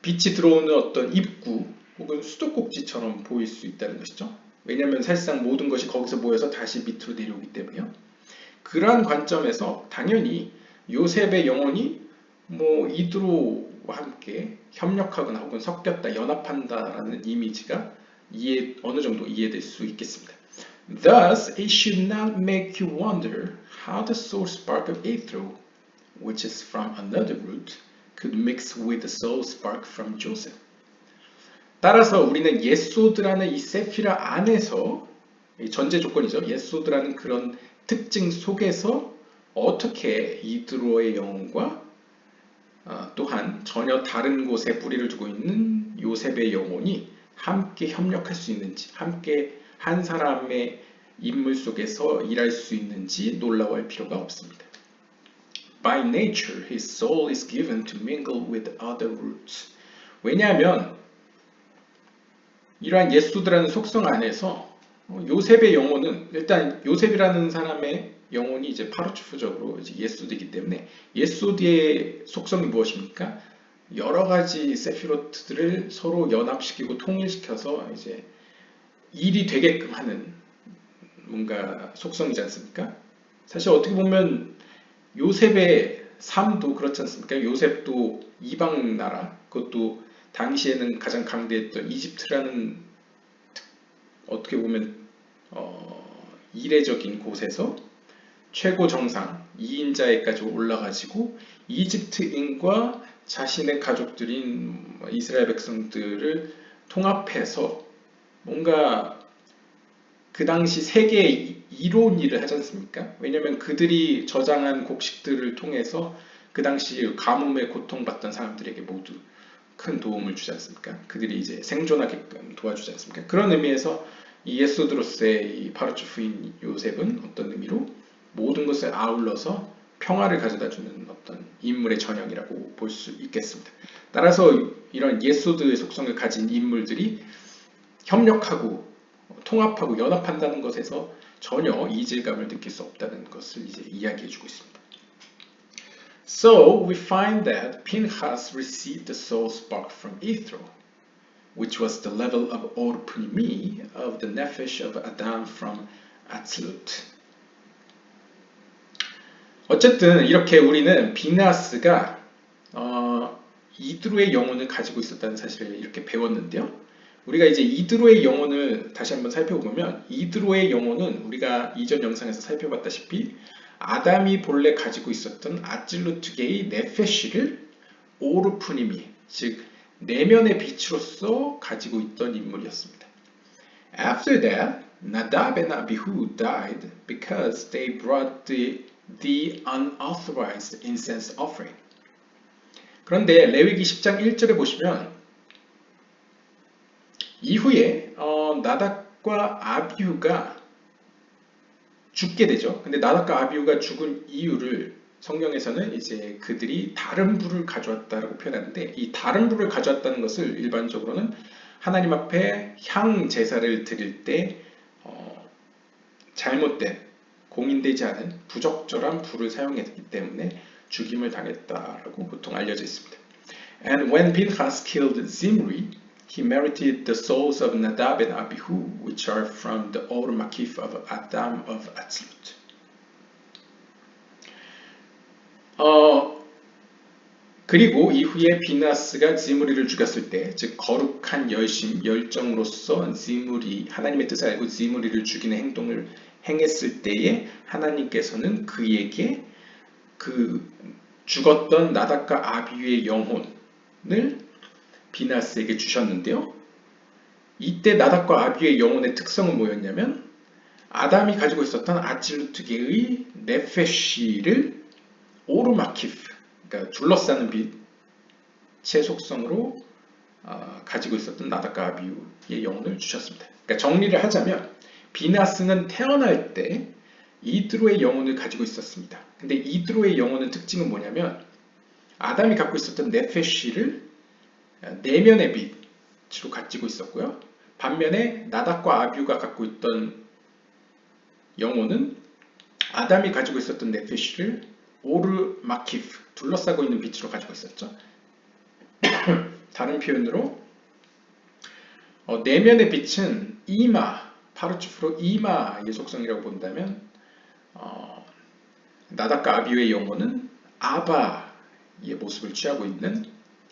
빛이 들어오는 어떤 입구 혹은 수도꼭지처럼 보일 수 있다는 것이죠. 왜냐하면 사실상 모든 것이 거기서 모여서 다시 밑으로 내려오기 때문에요. 그러한 관점에서 당연히 요셉의 영혼이 이드로와 함께 협력하거나 혹은 섞였다, 연합한다라는 이미지가 어느 정도 이해될 수 있겠습니다. Thus, it should not make you wonder how the soul spark of Ithro, which is from another root, could mix with the soul spark from Joseph. 따라서 우리는 예소드라는 이 세피라 안에서 전제 조건이죠. 예소드라는 그런 특징 속에서 어떻게 이드로의 영혼과 또한 전혀 다른 곳에 뿌리를 두고 있는 요셉의 영혼이 함께 협력할 수 있는지, 함께 한 사람의 인물 속에서 일할 수 있는지 놀라워할 필요가 없습니다. By nature, his soul is given to mingle with other roots. 왜냐하면 이러한 예수드라는 속성 안에서 요셉의 영혼은 일단 요셉이라는 사람의 영혼이 이제 파르추프적으로 이제 예수드이기 때문에 예수드의 속성이 무엇입니까? 여러 가지 세피로트들을 서로 연합시키고 통일시켜서 이제 일이 되게끔 하는 뭔가 속성이지 않습니까? 사실 어떻게 보면 요셉의 삶도 그렇지 않습니까? 요셉도 이방 나라, 그것도 당시에는 가장 강대했던 이집트라는 어떻게 보면 이례적인 곳에서 최고 정상 2인자에까지 올라가지고 이집트인과 자신의 가족들인 이스라엘 백성들을 통합해서 뭔가 그 당시 세계에 이로운 일을 하지 않습니까? 왜냐하면 그들이 저장한 곡식들을 통해서 그 당시 가뭄에 고통받던 사람들에게 모두 큰 도움을 주지 않습니까? 그들이 이제 생존하게끔 도와주지 않습니까? 그런 의미에서 이 예소드로스의 이 파르추프인 요셉은 어떤 의미로 모든 것을 아울러서 평화를 가져다주는 어떤 인물의 전형이라고 볼 수 있겠습니다. 따라서 이런 예소드의 속성을 가진 인물들이 협력하고 통합하고 연합한다는 것에서 전혀 이질감을 느낄 수 없다는 것을 이제 이야기해주고 있습니다. So we find that Pinchas received the soul spark from Ithro, which was the level of Or Pnimi of the Nefesh of Adam from Atzlut. 어쨌든 이렇게 우리는 비나스가 이드로의 영혼을 가지고 있었다는 사실을 이렇게 배웠는데요. 우리가 이제 이드로의 영혼을 다시 한번 살펴보면 이드로의 영혼은 우리가 이전 영상에서 살펴봤다시피 아담이 본래 가지고 있었던 아찔루트계의 네페시를 오르푸니미, 즉 내면의 빛으로서 가지고 있던 인물이었습니다. After that, Nadab and Abihu died because they brought the unauthorized incense offering. 그런데 레위기 10장 1절에 보시면 이후에 나답과 아비후가 죽게 되죠. 근데 나답과 아비후가 죽은 이유를 성경에서는 이제 그들이 다른 불을 가져왔다라고 표현하는데 이 다른 불을 가져왔다는 것을 일반적으로는 하나님 앞에 향 제사를 드릴 때 잘못된 공인되지 않은 부적절한 불을 사용했기 때문에 죽임을 당했다라고 보통 알려져 있습니다. And when Pinchas killed Zimri, He merited the souls of Nadab and Abihu, which are from the Or Makif of Adam of Atzilut. 그리고 이후에 비나스가 지므리를 죽였을 때, 즉 거룩한 열정으로서 지므리, 하나님의 뜻을 알고 지므리를 죽이는 행동을 행했을 때에 하나님께서는 그에게 그 죽었던 나답과 아비후의 영혼을 비나스에게 주셨는데요. 이때 나답과 아비후의 영혼의 특성은 뭐였냐면 아담이 가지고 있었던 아찔루트계의 네페시를 오르마키프, 그러니까 둘러싸는 빛의 속성으로 가지고 있었던 나답과 아비후의 영혼을 주셨습니다. 그러니까 정리를 하자면 비나스는 태어날 때 이드로의 영혼을 가지고 있었습니다. 근데 이드로의 영혼의 특징은 뭐냐면 아담이 갖고 있었던 네페시를 내면의 빛으로 가지고 있었고요. 반면에 나답과 아비후가 갖고 있던 영혼은 아담이 가지고 있었던 네페시를 오르 마키프, 둘러싸고 있는 빛으로 가지고 있었죠. 다른 표현으로 내면의 빛은 이마, 파르츠프로 이마의 속성이라고 본다면 나답과 아비후의 영혼은 아바의 모습을 취하고 있는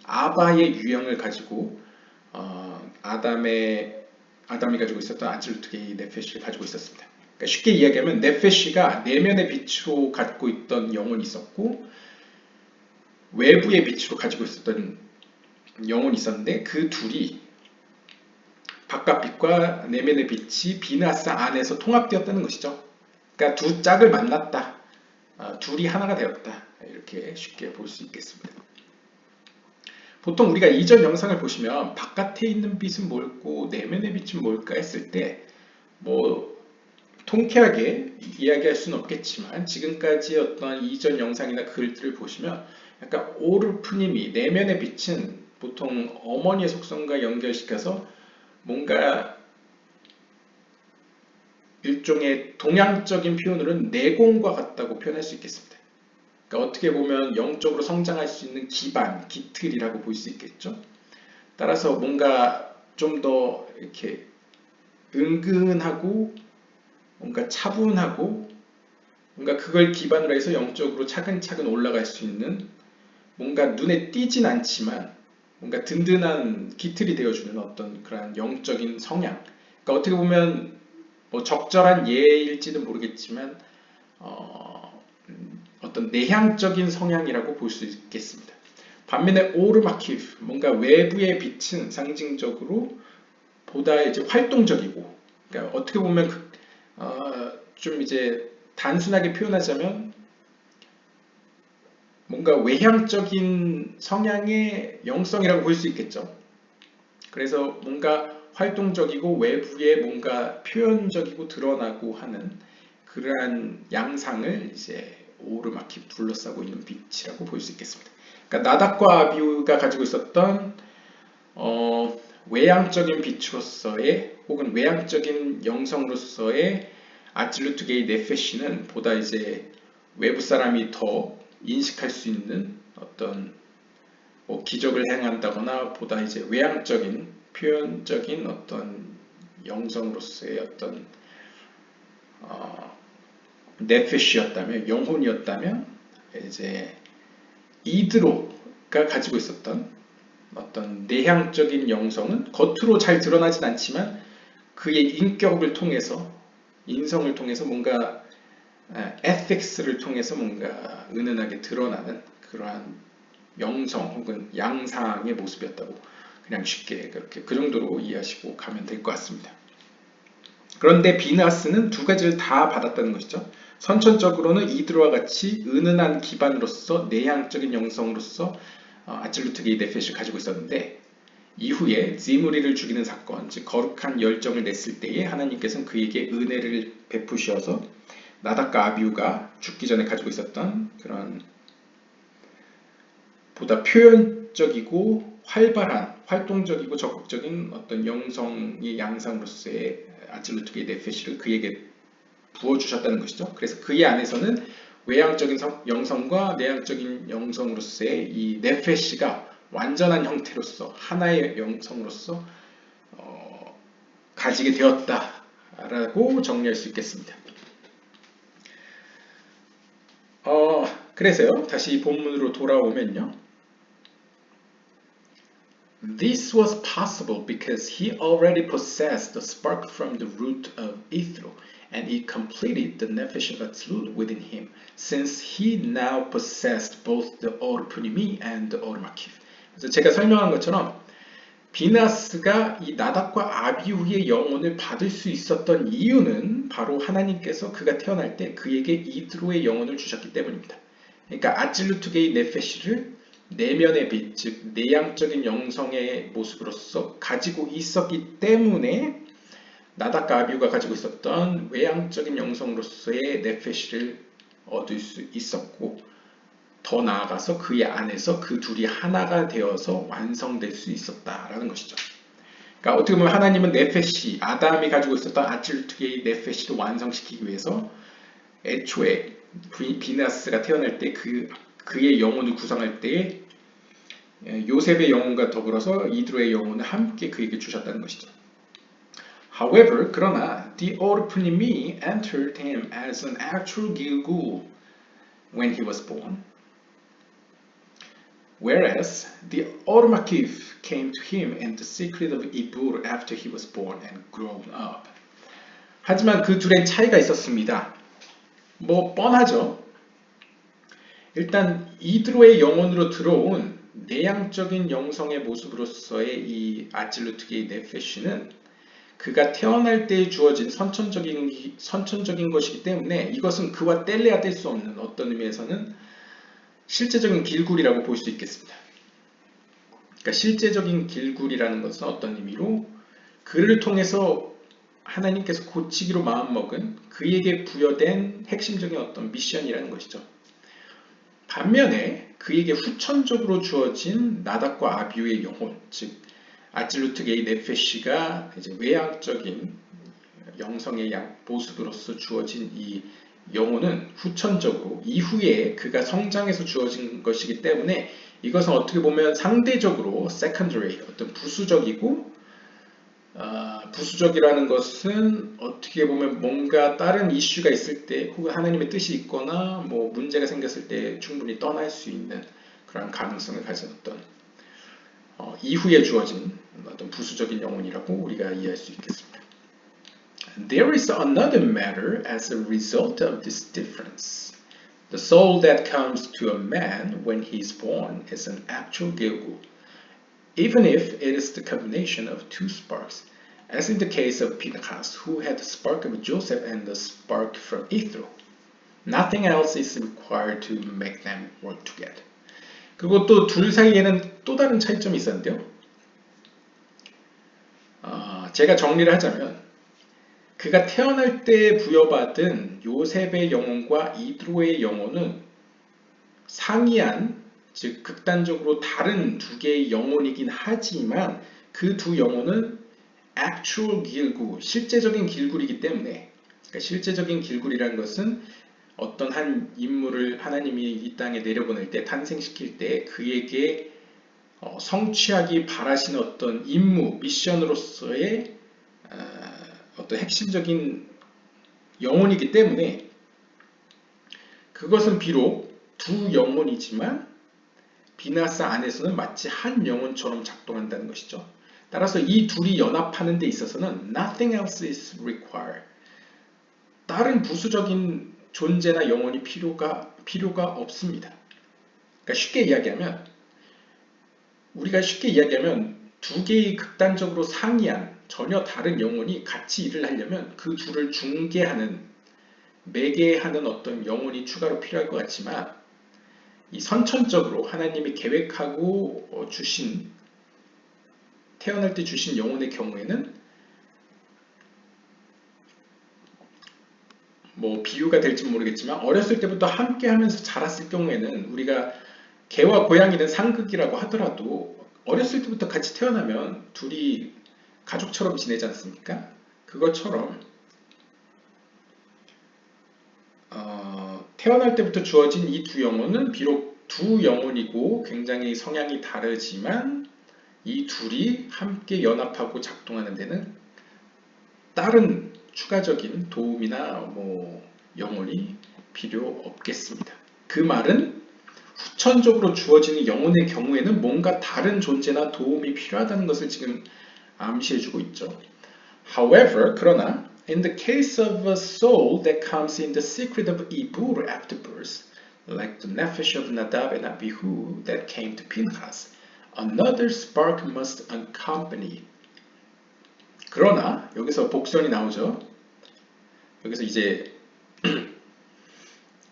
아바의 유형을 가지고 아담이 가지고 있었던 아찔루트계의 네페시를 가지고 있었습니다. 그러니까 쉽게 이야기하면 네페시가 내면의 빛으로 갖고 있던 영혼이 있었고 외부의 빛으로 가지고 있었던 영혼이 있었는데 그 둘이 바깥빛과 내면의 빛이 비나스 안에서 통합되었다는 것이죠. 그러니까 두 짝을 만났다. 둘이 하나가 되었다. 이렇게 쉽게 볼 수 있겠습니다. 보통 우리가 이전 영상을 보시면 바깥에 있는 빛은 뭘고 내면의 빛은 뭘까 했을 때 통쾌하게 이야기할 수는 없겠지만 지금까지의 어떤 이전 영상이나 글들을 보시면 약간 오르프님이 내면의 빛은 보통 어머니의 속성과 연결시켜서 뭔가 일종의 동양적인 표현으로는 내공과 같다고 표현할 수 있겠습니다. 그러니까 어떻게 보면 영적으로 성장할 수 있는 기반, 기틀이라고 볼 수 있겠죠. 따라서 뭔가 좀 더 이렇게 은근하고 뭔가 차분하고 뭔가 그걸 기반으로 해서 영적으로 차근차근 올라갈 수 있는 뭔가 눈에 띄진 않지만 뭔가 든든한 기틀이 되어주는 어떤 그런 영적인 성향. 그러니까 어떻게 보면 적절한 예일지는 모르겠지만 어떤 내향적인 성향이라고 볼 수 있겠습니다. 반면에 오르마키프, 뭔가 외부의 빛은 상징적으로 보다 이제 활동적이고, 그러니까 어떻게 보면 좀 이제 단순하게 표현하자면 뭔가 외향적인 성향의 영성이라고 볼 수 있겠죠. 그래서 뭔가 활동적이고 외부에 뭔가 표현적이고 드러나고 하는 그러한 양상을 이제 오르마키 둘러싸고 있는 빛이라고 볼 수 있겠습니다. 그러니까 나답과 아비후가 가지고 있었던 외향적인 빛으로서의 혹은 외향적인 영성으로서의 아찔루트계의 네페시는 보다 이제 외부 사람이 더 인식할 수 있는 어떤 기적을 행한다거나 보다 이제 외향적인 표현적인 어떤 영성으로서의 어떤 네페시였다면 영혼이었다면 이제 이드로가 가지고 있었던 어떤 내향적인 영성은 겉으로 잘 드러나진 않지만 그의 인격을 통해서 인성을 통해서 뭔가 에틱스를 통해서 뭔가 은은하게 드러나는 그러한 영성 혹은 양상의 모습이었다고 그냥 쉽게 그렇게 그 정도로 이해하시고 가면 될 것 같습니다. 그런데 비나스는 두 가지를 다 받았다는 것이죠. 선천적으로는 이드로와 같이 은은한 기반으로서 내향적인 영성으로서 아찔루트계의 네페시를 가지고 있었는데 이후에 지므리를 죽이는 사건, 즉 거룩한 열정을 냈을 때에 하나님께서는 그에게 은혜를 베푸셔서 나답과 아비후가 죽기 전에 가지고 있었던 그런 보다 표현적이고 활발한, 활동적이고 적극적인 어떤 영성의 양상으로서의 아찔루트계의 네페시를 그에게 부어주셨다는 것이죠. 그래서 그의 안에서는 외향적인 영성과 내향적인 영성으로서의 이 네페시가 완전한 형태로서 하나의 영성으로서 가지게 되었다라고 정리할 수 있겠습니다. 그래서요, 다시 본문으로 돌아오면요. This was possible because he already possessed the spark from the root of Ithro, and it completed the Nefesh Hatzlut within him, since he now possessed both the Or Punimi and the Or Makif. 그래서 제가 설명한 것처럼 비나스가 이 나답과 아비후의 영혼을 받을 수 있었던 이유는 바로 하나님께서 그가 태어날 때 그에게 이드로의 영혼을 주셨기 때문입니다. 그러니까 아찔루트게이 네페시를 내면의 빛, 즉 내향적인 영성의 모습으로서 가지고 있었기 때문에 나답과 아비후가 가지고 있었던 외향적인 영성으로서의 네페시를 얻을 수 있었고, 더 나아가서 그의 안에서 그 둘이 하나가 되어서 완성될 수 있었다라는 것이죠. 그러니까 어떻게 보면 하나님은 네페시, 아담이 가지고 있었던 아찔루트게이 네페시를 완성시키기 위해서 애초에 비나스가 태어날 때 그의 영혼을 구성할 때 요셉의 영혼과 더불어서 이드로의 영혼을 함께 그에게 주셨다는 것이죠. However, 그러나 the Orpunimi entered him as an actual Gilgul when he was born, whereas the Ormakif came to him in the secret of Ibur after he was born and grown up. 하지만 그 둘의 차이가 있었습니다. 뭐 뻔하죠. 일단 이드로의 영혼으로 들어온 내향적인 영성의 모습으로서의 이 아찔루트게이 네페시는 그가 태어날 때 주어진 선천적인 것이기 때문에 이것은 그와 뗄래야 뗄 수 없는, 어떤 의미에서는 실제적인 길굴이라고 볼 수 있겠습니다. 그러니까 실제적인 길굴이라는 것은 어떤 의미로 그를 통해서 하나님께서 고치기로 마음먹은 그에게 부여된 핵심적인 어떤 미션이라는 것이죠. 반면에 그에게 후천적으로 주어진 나답과 아비후의 영혼, 즉 아찔루트게이 네페시가 이제 외향적인 영성의 모습으로서 주어진 이 영혼은 후천적으로 이후에 그가 성장해서 주어진 것이기 때문에 이것은 어떻게 보면 상대적으로 secondary, 어떤 부수적이고, 부수적이라는 것은 어떻게 보면 뭔가 다른 이슈가 있을 때 혹은 하나님의 뜻이 있거나 뭐 문제가 생겼을 때 충분히 떠날 수 있는 그런 가능성을 가진 어떤 이후에 주어진 어떤 부수적인 영혼이라고 우리가 이해할 수 있겠습니다. There is another matter as a result of this difference. The soul that comes to a man when he is born is an actual Gilgul, even if it is the combination of two sparks, as in the case of Pinchas, who had the spark of Joseph and the spark from Ithro. Nothing else is required to make them work together. 그리고 또 둘 사이에는 또 다른 차이점이 있었는데요. 제가 정리를 하자면 그가 태어날 때 부여받은 요셉의 영혼과 이드로의 영혼은 상이한, 즉 극단적으로 다른 두 개의 영혼이긴 하지만 그 두 영혼은 actual 길굴, 실제적인 길굴이기 때문에, 그러니까 실제적인 길굴이라는 것은 어떤 한 인물을 하나님이 이 땅에 내려보낼 때, 탄생시킬 때 그에게 성취하기 바라시는 어떤 임무, 미션으로서의 어떤 핵심적인 영혼이기 때문에 그것은 비록 두 영혼이지만 비나스 안에서는 마치 한 영혼처럼 작동한다는 것이죠. 따라서 이 둘이 연합하는 데 있어서는 nothing else is required. 다른 부수적인 존재나 영혼이 필요가 없습니다. 그러니까 쉽게 이야기하면 두 개의 극단적으로 상이한 전혀 다른 영혼이 같이 일을 하려면 그 둘을 중개하는, 매개하는 어떤 영혼이 추가로 필요할 것 같지만 이 선천적으로 하나님이 계획하고 태어날 때 주신 영혼의 경우에는 뭐 비유가 될지 모르겠지만 어렸을 때부터 함께 하면서 자랐을 경우에는 우리가 개와 고양이는 상극이라고 하더라도 어렸을 때부터 같이 태어나면 둘이 가족처럼 지내지 않습니까? 그것처럼 태어날 때부터 주어진 이 두 영혼은 비록 두 영혼이고 굉장히 성향이 다르지만 이 둘이 함께 연합하고 작동하는 데는 다른 추가적인 도움이나 영혼이 필요 없겠습니다. 그 말은 후천적으로 주어지는 영혼의 경우에는 뭔가 다른 존재나 도움이 필요하다는 것을 지금 암시해주고 있죠. However, 그러나 in the case of a soul that comes in the secret of Ibur after birth, like the nephesh of Nadab and Abihu that came to Pinchas, another spark must accompany. 그러나 여기서 복선이 나오죠. 여기서 이제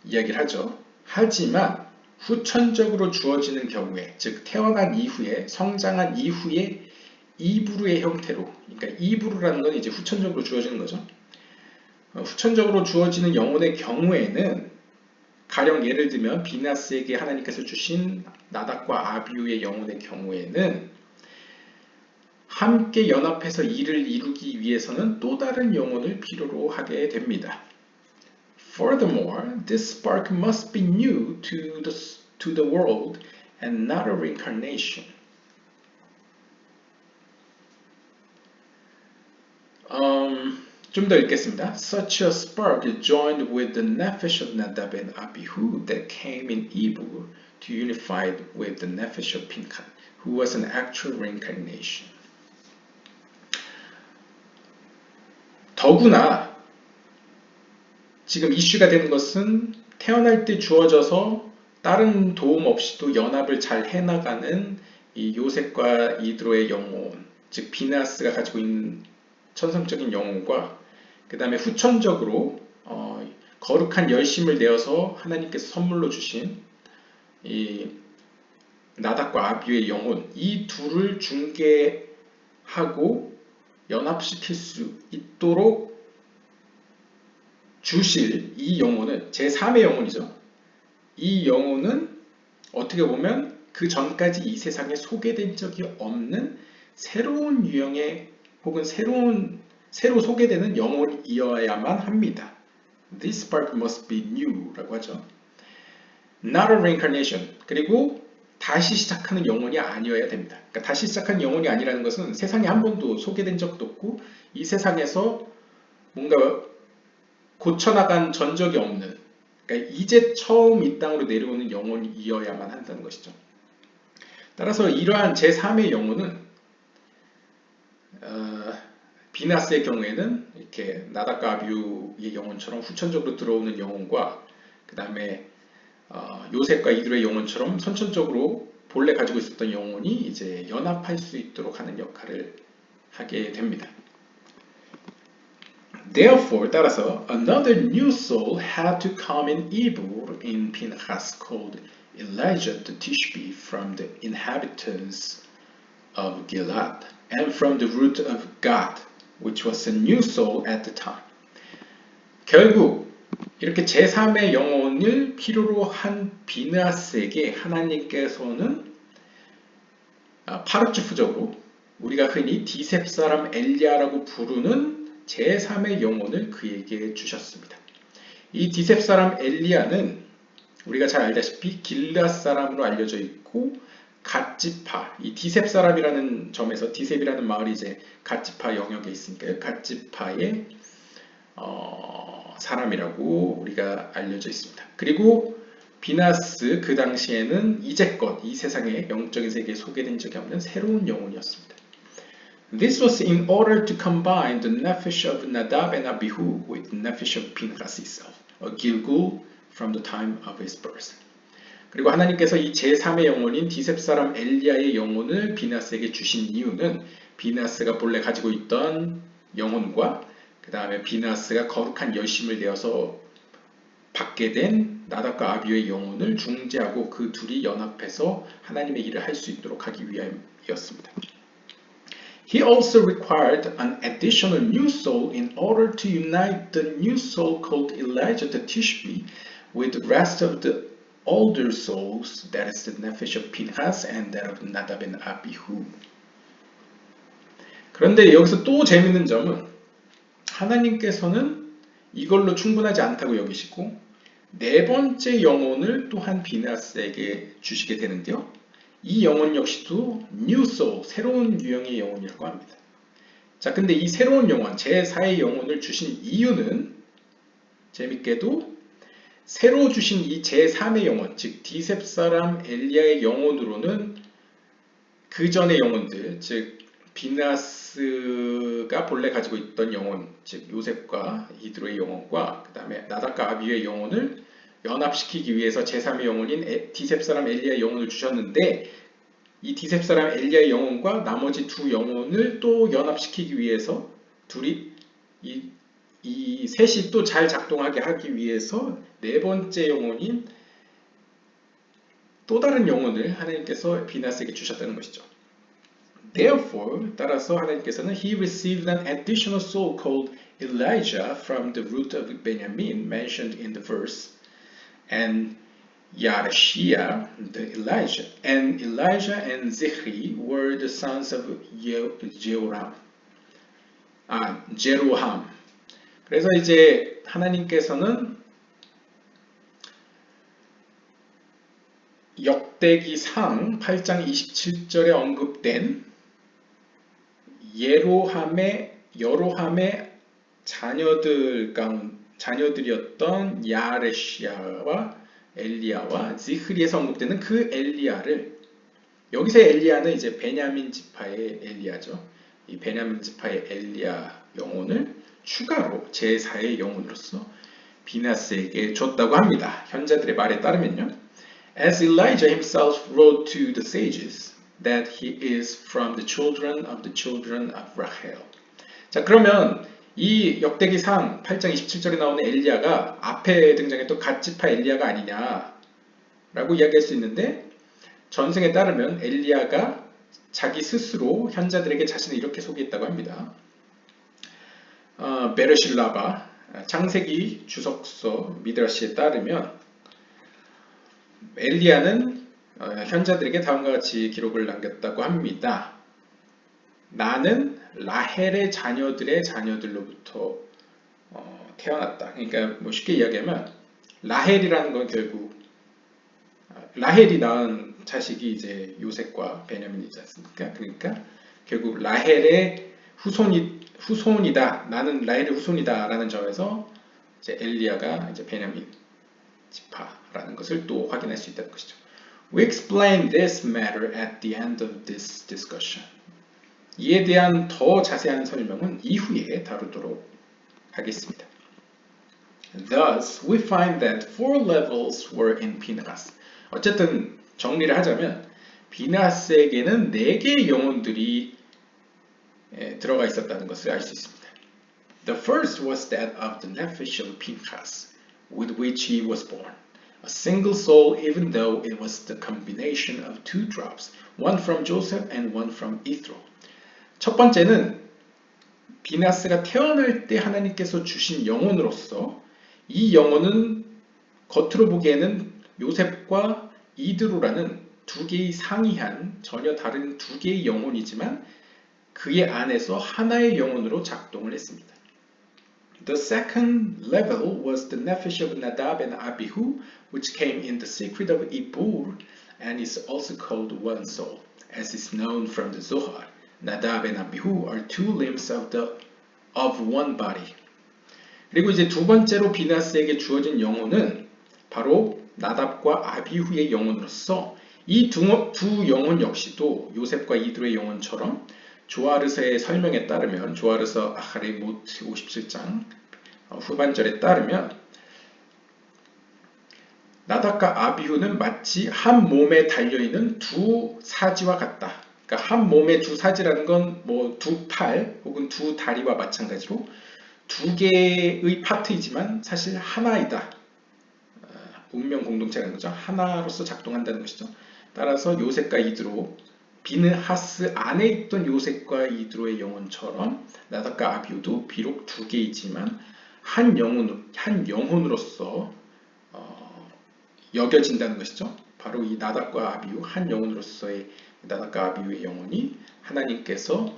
이야기를 하죠. 하지만 후천적으로 주어지는 경우에, 즉 태어난 이후에, 성장한 이후에 이브루의 형태로, 그러니까 이브루라는 건 이제 후천적으로 주어지는 거죠. 후천적으로 주어지는 영혼의 경우에는 가령 예를 들면 비나스에게 하나님께서 주신 나답과 아비후의 영혼의 경우에는 함께 연합해서 일을 이루기 위해서는 또 다른 영혼을 필요로 하게 됩니다. Furthermore, this spark must be new to the world and not a reincarnation. 좀 더 읽겠습니다. Such a spark joined with the nephesh of Nadab and Abihu that came in Ibur to unify with the nephesh of Pinchas, who was an actual reincarnation. 더구나 지금 이슈가 되는 것은 태어날 때 주어져서 다른 도움 없이도 연합을 잘 해나가는 이 요셉과 이드로의 영혼, 즉 비나스가 가지고 있는 천성적인 영혼과 그 다음에 후천적으로 거룩한 열심을 내어서 하나님께서 선물로 주신 이 나답과 아비후의 영혼, 이 둘을 중개하고 연합시킬 수 있도록 주실 이 영혼은 제3의 영혼이죠. 이 영혼은 어떻게 보면 그 전까지 이 세상에 소개된 적이 없는 새로운 유형의 혹은 새로 소개되는 영혼이어야만 합니다. This spark must be new 라고 하죠. Not a reincarnation. 그리고 다시 시작하는 영혼이 아니어야 됩니다. 그러니까 다시 시작하는 영혼이 아니라는 것은 세상에 한 번도 소개된 적도 없고 이 세상에서 뭔가 고쳐나간 전적이 없는, 그러니까 이제 처음 이 땅으로 내려오는 영혼이어야만 한다는 것이죠. 따라서 이러한 제3의 영혼은 비나스의 경우에는 이렇게 나답과 아비후의 영혼처럼 후천적으로 들어오는 영혼과 그 다음에 요셉과 이드로의 영혼처럼 선천적으로 본래 가지고 있었던 영혼이 이제 연합할 수 있도록 하는 역할을 하게 됩니다. Therefore, 따라서 another new soul had to come in Ibur in Pinchas called Elijah the Tishbe from the inhabitants of Gilad and from the root of Gad, which was a new soul at the time. 결국 이렇게 제3의 영혼을 필요로 한 비느하스에게 하나님께서는 파르츠프적으로 우리가 흔히 디셉 사람 엘리야라고 부르는 제3의 영혼을 그에게 주셨습니다. 이 디셉 사람 엘리야는 우리가 잘 알다시피 길앗 사람으로 알려져 있고 갓지파, 이 디셉 사람이라는 점에서 디셉이라는 마을이 이제 갓지파 영역에 있으니까요. 갓지파의 사람이라고 우리가 알려져 있습니다. 그리고 비나스 그 당시에는 이제껏 이 세상에 영적인 세계에 소개된 적이 없는 새로운 영혼이었습니다. This was in order to combine the nephesh of Nadab and Abihu with the nephesh of Pinchas itself, a Gilgul from the time of his birth. 그리고 하나님께서 이 제3의 영혼인 디셉 사람 엘리야의 영혼을 비나스에게 주신 이유는 비나스가 본래 가지고 있던 영혼과 그 다음에 비나스가 거룩한 열심을 내어서 받게 된 나답과 아비후의 영혼을 중재하고 그 둘이 연합해서 하나님의 일을 할 수 있도록 하기 위함이었습니다. He also required an additional new soul in order to unite the new soul called Elijah the Tishbe with the rest of the older souls, that is the nephesh of Pinchas and that of Nadab and Abihu. 그런데 여기서 또 재밌는 점은 하나님께서는 이걸로 충분하지 않다고 여기시고 네 번째 영혼을 또한 비나스에게 주시게 되는데요. 이 영혼 역시도 New Soul, 새로운 유형의 영혼이라고 합니다. 자, 근데 이 새로운 영혼, 제4의 영혼을 주신 이유는 재밌게도 새로 주신 이 제3의 영혼, 즉 디셉 사람 엘리야의 영혼으로는 그 전의 영혼들, 즉 비나스가 본래 가지고 있던 영혼, 즉 요셉과 이드로의 영혼과 그 다음에 나답과 아비후의 영혼을 연합시키기 위해서 제3의 영혼인 디셉 사람 엘리야의 영혼을 주셨는데, 이 디셉 사람 엘리야의 영혼과 나머지 두 영혼을 또 연합시키기 위해서 둘이 이 셋이 또 잘 작동하게 하기 위해서 네 번째 영혼인 또 다른 영혼을 하나님께서 비나스에게 주셨다는 것이죠. Therefore, 따라서 하나님께서는 He received an additional soul called Elijah from the root of Benjamin mentioned in the verse, and Yareshiah, the Elijah, and Zichri were the sons of Jeroham. 그래서 이제 하나님께서는 역대기상 8장 27절에 언급된 여로함의 자녀들이었던 야레시아와 엘리야와 지흐리에서 언급되는 그 엘리야를, 여기서 엘리야는 이제 베냐민 지파의 엘리야죠. 이 베냐민 지파의 엘리야 영혼을 추가로 제4의 영혼으로서 비나스에게 줬다고 합니다. 현자들의 말에 따르면요. As Elijah himself wrote to the sages that he is from the children of Rachel. 자, 그러면 이 역대기상 8장 27절에 나오는 엘리야가 앞에 등장했던 갓지파 엘리야가 아니냐라고 이야기할 수 있는데, 전승에 따르면 엘리야가 자기 스스로 현자들에게 자신을 이렇게 소개했다고 합니다. 베르실라바 창세기 주석서 미드라시에 따르면 엘리야는 현자들에게 다음과 같이 기록을 남겼다고 합니다. 나는 라헬의 자녀들의 자녀들로부터 태어났다. 그러니까 뭐 쉽게 이야기하면 라헬이라는 건 결국 라헬이 낳은 자식이 이제 요셉과 베냐민이지 않습니까? 그러니까 결국 라헬의 후손이다. 나는 라헬의 후손이다라는 점에서 이제 엘리야가 이제 베냐민 지파라는 것을 또 확인할 수 있다는 것이죠. We explain this matter at the end of this discussion. 이에 대한 더 자세한 설명은 이후에 다루도록 하겠습니다. Thus, we find that four levels were in Pinchas. 어쨌든 정리를 하자면 비나스에게는 4개의 영혼들이 들어가 있었다는 것을 알 수 있습니다. The first was that of the nephesh of Pinchas, with which he was born. A single soul, even though it was the combination of two drops, one from Joseph and one from Ithro. 첫 번째는 비나스가 태어날 때 하나님께서 주신 영혼으로서, 이 영혼은 겉으로 보기에는 요셉과 이드로라는 두 개의 상이한 전혀 다른 두 개의 영혼이지만 그의 안에서 하나의 영혼으로 작동을 했습니다. The second level was the nephesh of Nadab and Abihu, which came in the secret of Ibur and is also called one soul, as is known from the Zohar. Nadab and Abihu are two limbs of one body. 그리고 이제 두 번째로 비나스에게 주어진 영혼은 바로 나답과 아비후의 영혼으로서, 이 두 영혼 역시도 요셉과 이드로의 영혼처럼 조아르서의 설명에 따르면, 조아르서 아하레모트 57장 후반절에 따르면 나답과 아비후는 마치 한 몸에 달려있는 두 사지와 같다. 그러니까 한 몸의 두 사지라는 건 뭐 두 팔 혹은 두 다리와 마찬가지로 두 개의 파트이지만 사실 하나이다. 운명 공동체라는 거죠. 하나로서 작동한다는 것이죠. 따라서 요셉과 이드로, 비느하스 안에 있던 요셉과 이드로의 영혼처럼 나답과 아비후도 비록 두 개이지만 한 영혼으로서 여겨진다는 것이죠. 바로 이 나답과 아비후, 한 영혼으로서의 나답과 아비후의 영혼이 하나님께서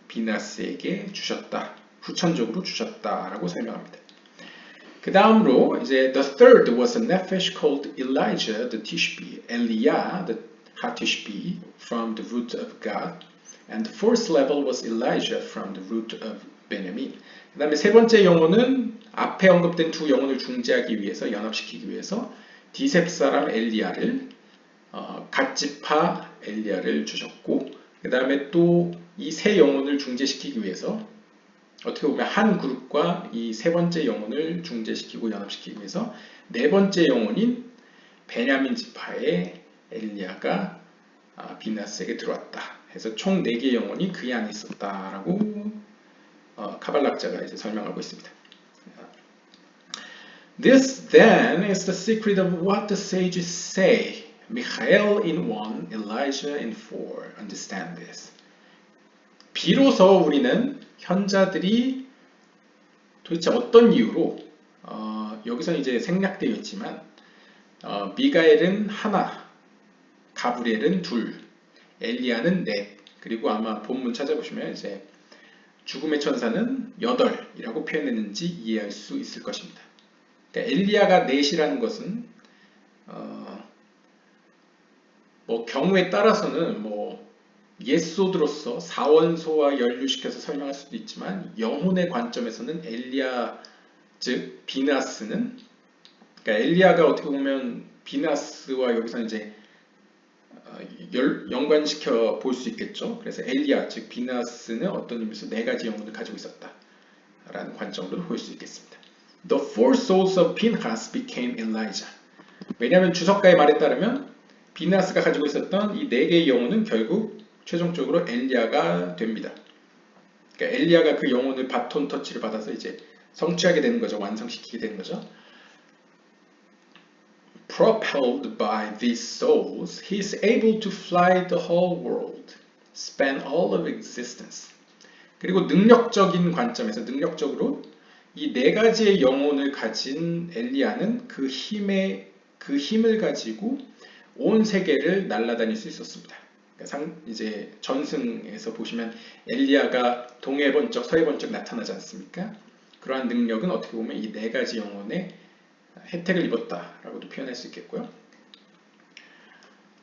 비나스에게 주셨다, 후천적으로 주셨다라고 설명합니다. 그 다음으로 이제 the third was a nephesh called Elijah the Tishbe, Eliah the Hatishbe from the root of God, and the fourth level was Elijah from the root of Benjamin. 그 다음에 세 번째 영혼은 앞에 언급된 두 영혼을 중재하기 위해서 연합시키기 위해서 디셉 사람 엘리야를 갓지파 엘리야를 주셨고 그 다음에 또 이 세 영혼을 중재시키기 위해서 어떻게 보면 한 그룹과 이 세 번째 영혼을 중재시키고 연합시키기 위해서 네 번째 영혼인 베냐민 지파의 엘리야가 비나스에게 들어왔다. 해서 총 4개의 영혼이 그 안에 있었다라고 카발락자가 이제 설명하고 있습니다. This then is the secret of what the sages say. Michael in 1, Elijah in 4. Understand this. 비로소 우리는 현자들이 도대체 어떤 이유로 여기서 이제 생략되어 있지만 미가엘은 하나, 가브리엘은 둘, 엘리야는 넷, 그리고 아마 본문 찾아보시면 이제 죽음의 천사는 8이라고 표현했는지 이해할 수 있을 것입니다. 그러니까 엘리야가 넷이라는 것은 뭐 경우에 따라서는 뭐 예소드로서 사원소와 연루시켜서 설명할 수도 있지만 영혼의 관점에서는 엘리야 즉 비나스는 그러니까 엘리야가 어떻게 보면 비나스와 여기서 이제 연관시켜 볼 수 있겠죠. 그래서 엘리야 즉 비나스는 어떤 의미에서 4가지 영혼을 가지고 있었다 라는 관점으로 볼 수 있겠습니다. The four souls of Pinchas became Elijah. 왜냐하면 주석가의 말에 따르면 비나스가 가지고 있었던 이 4개의 영혼은 결국 최종적으로 엘리야가 됩니다. 그러니까 엘리야가 그 영혼을 바톤 터치를 받아서 이제 성취하게 되는 거죠. 완성시키게 되는 거죠. Propelled by these souls, he is able to fly the whole world, span all of existence. 그리고 능력적인 관점에서 능력적으로 이 4가지의 영혼을 가진 엘리야는 그 힘을 가지고 온 세계를 날아다닐 수 있었습니다. 이제 전승에서 보시면 엘리야가 동해 번쩍 서해 번쩍 나타나지 않습니까? 그러한 능력은 어떻게 보면 이 4가지 영혼의 혜택을 입었다라고도 표현할 수 있겠고요.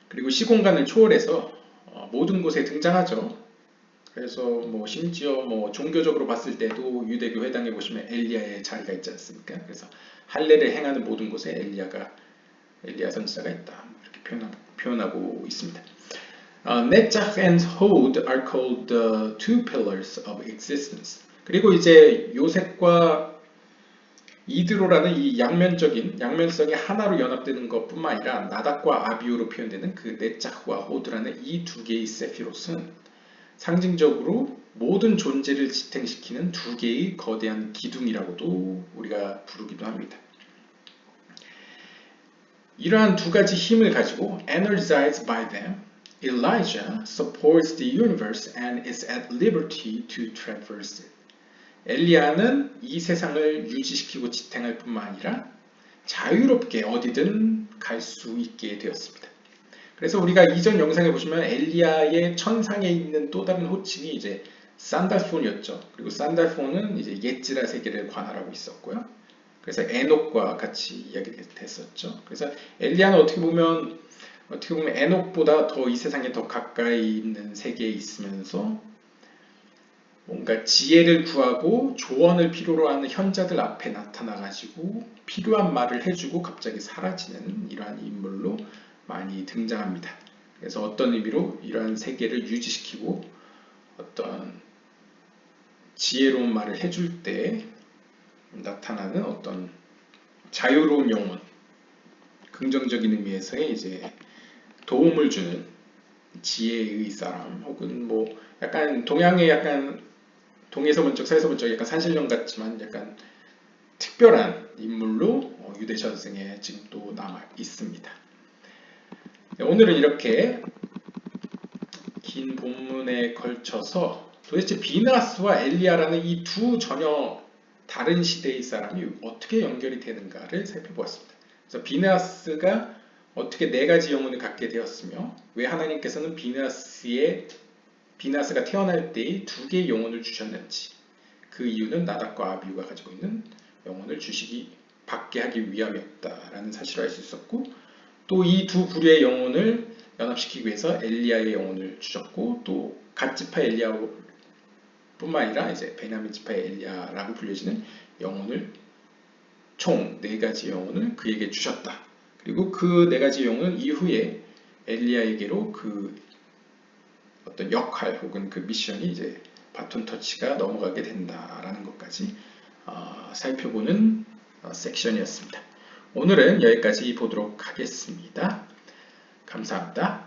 그리고 시공간을 초월해서 모든 곳에 등장하죠. 그래서 뭐 심지어 뭐 종교적으로 봤을 때도 유대교 회당에 보시면 엘리야의 자리가 있지 않습니까? 그래서 할례를 행하는 모든 곳에 엘리야 선지자가 있다 이렇게 표현하고 있습니다. Netzach and Hod are called the two pillars of existence. 그리고 이제 요셉과 이드로라는 이 양면성이 하나로 연합되는 것뿐만 아니라 나닥과 아비우로 표현되는 그 네짝과 호드라는 이 2개의 세피롯은 상징적으로 모든 존재를 지탱시키는 2개의 거대한 기둥이라고도 우리가 부르기도 합니다. 이러한 2가지 힘을 가지고 energized by them, Elijah supports the universe and is at liberty to traverse it. 엘리야는 이 세상을 유지시키고 지탱할 뿐만 아니라 자유롭게 어디든 갈 수 있게 되었습니다. 그래서 우리가 이전 영상에 보시면 엘리야의 천상에 있는 또 다른 호칭이 이제 산달폰이었죠. 그리고 산달폰은 이제 옛지라 세계를 관할하고 있었고요. 그래서 에녹과 같이 이야기됐었죠. 그래서 엘리야는 어떻게 보면 에녹보다 더 이 세상에 더 가까이 있는 세계에 있으면서 뭔가 지혜를 구하고 조언을 필요로 하는 현자들 앞에 나타나가지고 필요한 말을 해주고 갑자기 사라지는 이러한 인물로 많이 등장합니다. 그래서 어떤 의미로 이러한 세계를 유지시키고 어떤 지혜로운 말을 해줄 때 나타나는 어떤 자유로운 영혼, 긍정적인 의미에서의 이제 도움을 주는 지혜의 사람, 혹은 뭐 약간 동에서 번쩍 서에서 번쩍 약간 산신령 같지만 약간 특별한 인물로 유대 전승에 지금 또 남아 있습니다. 오늘은 이렇게 긴 본문에 걸쳐서 도대체 비나스와 엘리야라는 이 2 전혀 다른 시대의 사람이 어떻게 연결이 되는가를 살펴보았습니다. 그래서 비나스가 어떻게 4가지 영혼을 갖게 되었으며 왜 하나님께서는 비나스가 태어날 때의 2개의 영혼을 주셨는지 그 이유는 나닥과 아비우가 가지고 있는 영혼을 주시기 받게 하기 위함이었다라는 사실을 알 수 있었고, 또 이 두 부류의 영혼을 연합시키기 위해서 엘리야의 영혼을 주셨고, 또 갓 지파 엘리야뿐만 아니라 이제 베냐민 지파의 엘리야라고 불려지는 영혼을 총 4가지 영혼을 그에게 주셨다. 그리고 그 4가지 영혼은 이후에 엘리야에게로 그 어떤 역할 혹은 그 미션이 이제 바톤 터치가 넘어가게 된다라는 것까지 살펴보는 섹션이었습니다. 오늘은 여기까지 보도록 하겠습니다. 감사합니다.